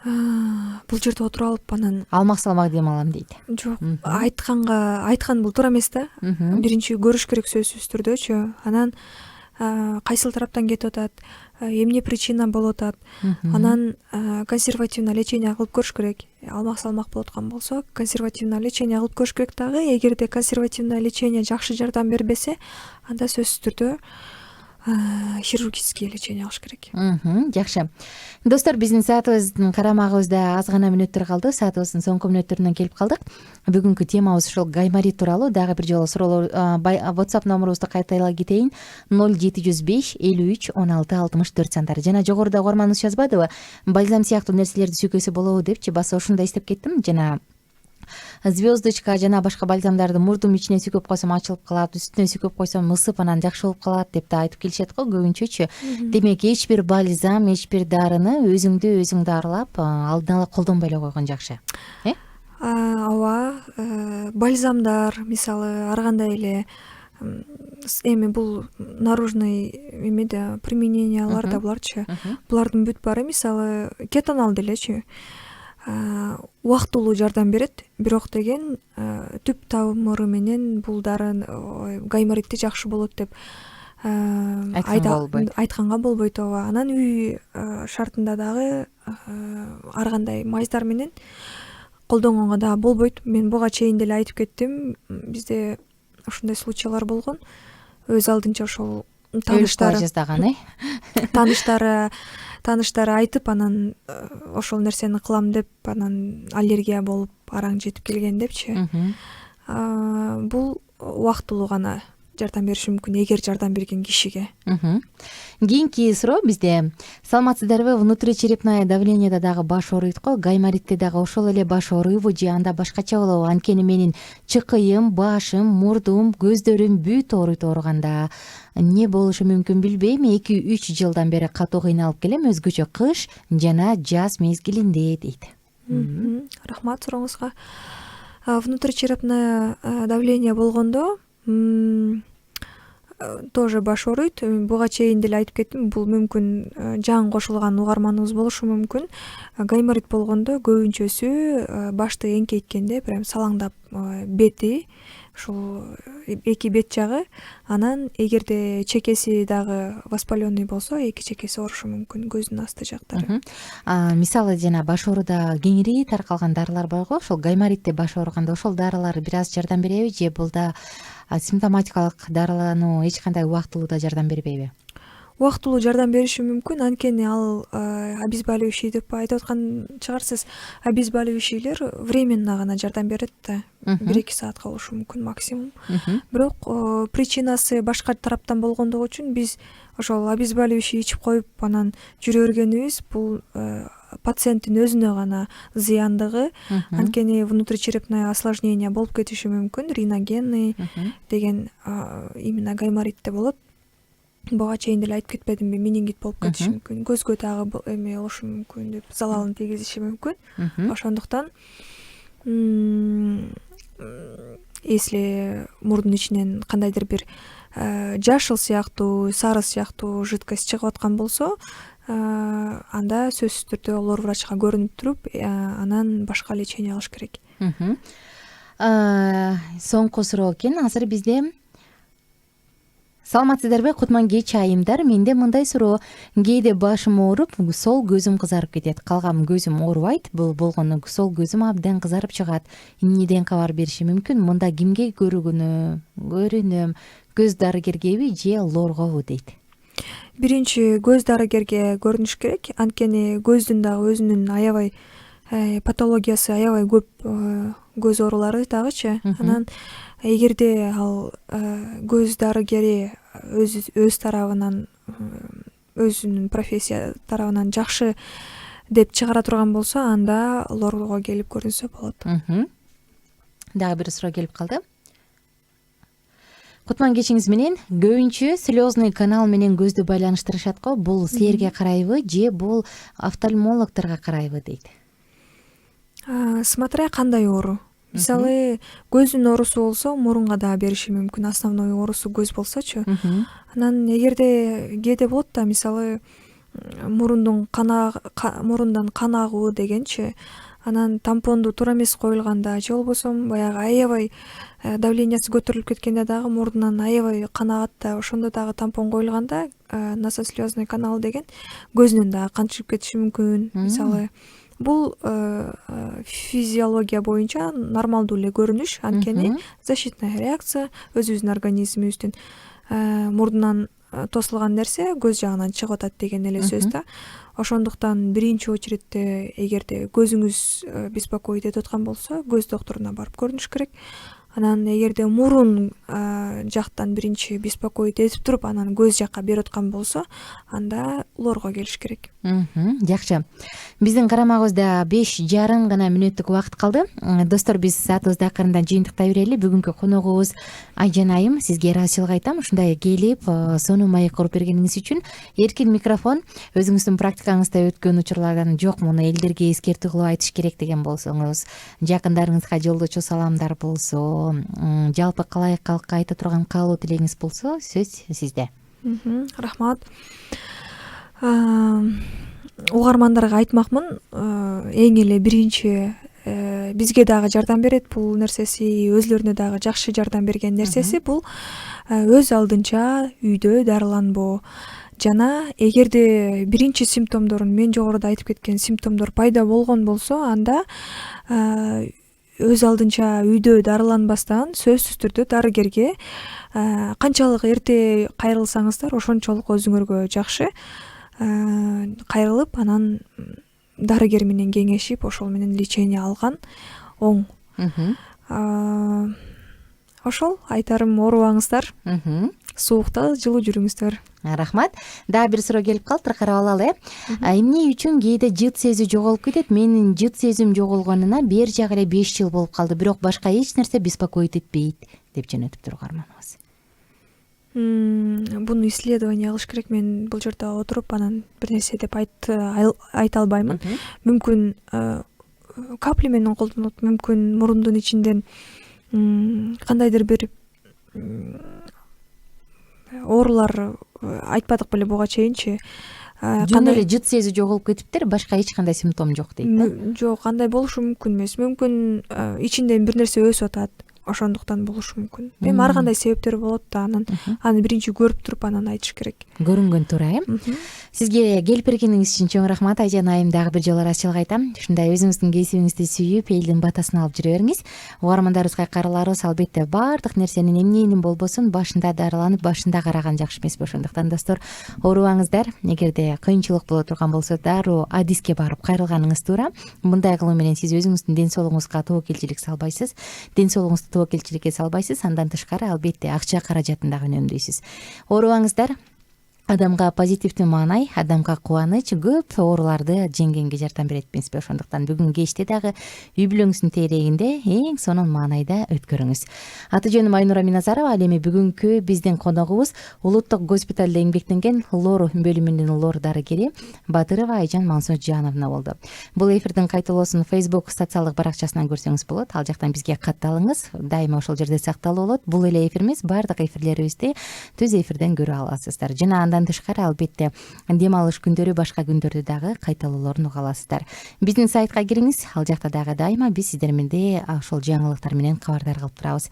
S2: Бул жерде отуруп алып анан
S1: алмак-салмак дем алам дейт.
S2: Жок, айткан бул туура эмес да. Биринчи көрүш керек сөзсүз түрдөчү. Анан кайсыл тараптан кетип атат, эмне причина болуп атат. Анан консервативный лечение кылып көрүш керек. Алмак-салмак болуп аткан болсо, консервативный лечение кылып көрүш керек дагы. Эгерде консервативный лечение жакшы жардам бербесе, анда сөзсүз түрдө хирургический лечение кылыш керек.
S1: Жакшы. Достор, биздин саатыбыздын карамагыбызда аз гана мүнөттөр калды. Саатыбыздын соңку мүнөттөрүнөн келип калдык. Бүгүнкү темабыз ушул гайморит тууралуу. Дагы бир жолу суроолор WhatsApp номерубузду кайталай кетейин. 0705 53 16 64 сандары. Жана жогоруда угарманыбыз жазбадыбы? Бальзам сыяктуу нерселерди сүйкөсө болобу депчи, баса ушундай издеп кеттим. Жана звездочка жана башка бальзамдарды мурдум ичине сүйкөп койсом ачылып калат, үстүнө сүйкөп койсом ысып, анан жакшы болуп калат деп да айтып келишет го көбүнчөчү. Демек, эч бир бальзам, эч бир дарыны өзүң дарылап, алдын ала колдонбой эле койгон жакшы.
S2: Ооба, бальзамдар, мисалы ар кандай эле эми бул наружный эмеде примененияларда буларчы булардын бүт баары мисалы кетонал делечи убактылуу жардам берет, бирок деген түп тамыры менен бул дары гайморитте жакшы болот деп айтканга болбойт. Ооба. Анан үй шартында дагы ар кандай майздар менен колдонгонго дагы болбойт. Мен буга чейин деле айтып кеттим, бизде ушундай случайлар болгон. Өз алдынча ошол тааныштары айтып, анан ошол нерсени кылам деп, анан аллергия болуп араң жетип келген депчи. Бул убактылуу гана жардам бериши мүмкүн, эгер жардам берген кишиге.
S1: Кийинки суроо бизде: саламатсыздарбы, внутричерепное давлениеда дагы баш ооруйт го, гайморитте дагы ошол эле баш ооруйбу же анда башкача болобу? Анткени менин чыкыйым, башым, мурдум, көздөрүм бүт ооруйт. Ооруганда эмне болушу мүмкүн билбейм. 2-3 жылдан бери катуу кыйналып келем, өзгөчө кыш жана жаз мезгилинде дейт.
S2: Рахмат сурооңузга. Внутричерепное давление болгондо тоже баш ооруйт. Буга чейин деле айтып кеттим, бул мүмкүн жаңы кошулган угарманыбыз болушу мүмкүн. Гайморит болгондо көбүнчөсү башты эңкейткенде прям салаңдап бети, ушул эки бет жагы, анан эгерде чекеси дагы воспаленный болсо, эки чекеси оорушу мүмкүн, көздүн асты жактары.
S1: Мисалы жана баш ооруда кеңири таркалган дарылар бар го, ошол гайморитте баш ооруганда ошол дарылар бир аз жардам береби же бул да симптоматикалык дарылануу эч кандай убактылуу жардам бербейби?
S2: Убактылуу жардам бериши мүмкүн, анткени ал обезболивающий деп айтып аткан чыгарсыз. Обезболивающийлер временно гана жардам берет да, 1-2 саатка болушу мүмкүн максимум. Бирок причинасы башка тараптан болгондугу үчүн биз ошол обезболивающий ичип коюп анан жүрө бергенибиз бул пациенттин өзүнө гана зыяндыгы. Анткени внутричерепное осложнение болуп кетиши мүмкүн, риногенный деген именно гайморитте болот. Буга чейин деле айтып кетпедимби, менингит болуп кетиши мүмкүн, көзгө дагы эме болушу мүмкүн деп залалын тийгизиши мүмкүн. Ошондуктан если мурдун ичинен кандайдыр бир жашыл сыяктуу, сары сыяктуу жидкость чыгып аткан болсо, анда сөзсүз түрдө лор врачка көрүнүп туруп, анан башка лечение алыш керек.
S1: Соңку суроо экен азыр бизде. Саламатсыздарбы, кутман кеч айымдар. Менде мындай суроо: кээде башым ооруп, сол көзүм кызарып кетет, калган көзүм оорубайт. Бул болгону сол көзүм абдан кызарып чыгат. Эмнеден кабар бериши мүмкүн? Мында кимге көрүнөм? Көз дарыгергеби же лоргобу дейт.
S2: Биринчи көз дарыгерге көрүнүш керек, анткени көздүн дагы өзүнүн аябай патологиясы аябай көп, көз оорулары дагычы. Анан эгерде ал көз дарыгери өз тарабынан, өзүнүн профессия тарабынан жакшы деп чыгара турган болсо, анда лорго келип көрүнсө болот.
S1: Дагы бир суроо келип калды. Кутман кечиңиз менен. Көбүнчө слезный канал менен көздү байланыштырышат го. Бул силерге карайбы же бул офтальмологторго карайбы дейт.
S2: Смотря кандай оору. Мисалы, көздүн оорусу болсо, мурунга дагы бериши мүмкүн. Основной оорусу көз болсочу. Анан эгерде кээде болот да, мисалы, мурундан кан агуу дегенчи, анан тампонду туура эмес коюлганда же болбосо баягы аябай давлениясы көтөрүлүп кеткенде дагы мурдунан аябай кан агат да, ошондо дагы тампон коюлганда насослезный канал деген көзүнөн дагы кан чыгып кетиши мүмкүн. Мисалы, бул физиология боюнча нормалдуу эле көрүнүш, анткени защитная реакция өзүбүздүн организмибиздин мурдунан тосулган нерсе көз жагынан чыгып атат деген эле сөз да. Ошондуктан биринчи очередте эгерде көзүңүз беспокоит этип аткан болсо, көз докторуна барып көрүнүш керек. Анан эгерде мурун жактан биринчи беспокоит этип туруп, анан көз жакка берип аткан болсо, анда лорго келиш керек.
S1: Жакшы. Биздин карамагыбызда 5,5 гана мүнөттүк убакыт калды. Достор, биз саатыбызды акырындан жыйынтыктай берели. Бүгүнкү коногубуз Айжан айым. Сизге ыраазычылык айтам. Ушундай келип, сонун маек куруп бергениңиз үчүн. Эркин микрофон. Өзүңүздүн практикаңызда өткөн учурлардан жок, муну элдерге эскертүү кылып айтыш керек деген болсоңуз, жакындарыңызга жолдочу саламдар болсо, жалпы калайык калкка айта турган каалоо тилегиңиз болсо сөз сизде.
S2: Рахмат. Угармандарга айтмакмын, эң эле биринчи бизге дагы жардам берет бул нерсеси, өзлөрүнө дагы жакшы жардам берген нерсеси бул өз алдынча үйдө дарыланбоо. Жана эгерде биринчи симптомдорун, мен жогоруда айтып кеткен симптомдор пайда болгон болсо, анда өз алдынча үйдө дарыланбастан сөзсүз түрдө дарыгерге канчалык эрте кайрылсаңыздар ошончолук өзүңөргө жакшы. Кайрылып, анан дарыгер менен кеңешип, ошол менен лечение алган оң. Ошол айтарым, оорубаңыздар, суукта жылуу жүрүңүздөр.
S1: Рахмат. Дагы бир суроо келип калды, карап алалы. Эмне үчүн кээде жыт сезүү жоголуп кетет? Менин жыт сезүүм жоголгонуна бери жагы эле 5 жыл болуп калды, бирок башка эч нерсе беспокоить этпейт деп жөнөтүптүр угарманыбыз.
S2: Буну исследование кылыш керек. Мен бул жерде отуруп анан бир нерсе деп айта албаймын. Мүмкүн капли менен колдонот, мүмкүн мурундун ичинден кандайдыр бир оорулар айтпадык беле буга чейинчи.
S1: Жөн эле жыт сезүү жоголуп кетиптир, башка эч кандай симптом жок дейт да.
S2: Жок, андай болушу мүмкүн эмес. Мүмкүн ичинден бир нерсе өсүп атат. Ошондуктан болушу мүмкүн. Эми ар кандай себептер болот да, анан аны биринчи көрүп туруп анан айтыш керек.
S1: Көрүнгөн туура, Сизге келип бергениңиз үчүн чоң рахмат Айжан айым. Дагы бир жолу ырайчылык айтам. Ушундай өзүңүздүн кесибиңизди сүйүп, элдин батасын алып жүрө бериңиз. Угармандарыбызга каарыларыбыз албетте баардык нерсенин эмненин болбосун башында дарыланып, башында караган жакшы эмеспи. Ошондуктан достор, оорубаңыздар. Эгерде кыйынчылык боло турган болсо, дароо адиске барып кайрылганыңыз туура. Мындай кылуу менен сиз өзүңүздүн ден соолугуңузга тобокелчилик салбайсыз. Ден соолугуңузду тобокелчиликке салбайсыз. Андан тышкары албетте акча каражатын дагы үнөмдөйсүз. Оорубаңыздар. Адамга позитивдүү маанай, адамга кубаныч көп ооруларды жеңгенге жардам берет эмеспи. Ошондуктан бүгүн кечте дагы үй бүлөңүздүн тегерегинде эң сонун маанайда өткөрүңүз. Аты жөнүм Айнура Миназарова. Ал эми бүгүнкү биздин коногубуз улуттук госпиталда эмгектенген лор бөлүмүнүн лор дарыгери Батырова Айжан Мансуджановна болду. Бул эфирдин кайталоосун Facebook социалдык баракчасынан көрсөңүз болот. Ал жактан бизге катталыңыз. Дайыма ошол жерде сакталып болот. Бул эле эфир эмес, баардык эфирлерибизди түз эфирден көрө аласыздар. Жана андан тышкары албетте дем алыш күндөрү, башка күндөрдү дагы кайталоолорун уга аласыздар. Биздин сайтка кириңиз. Ал жакта дагы дайыма биз сиздер менен ошол жаңылыктар менен кабардар кылып турабыз.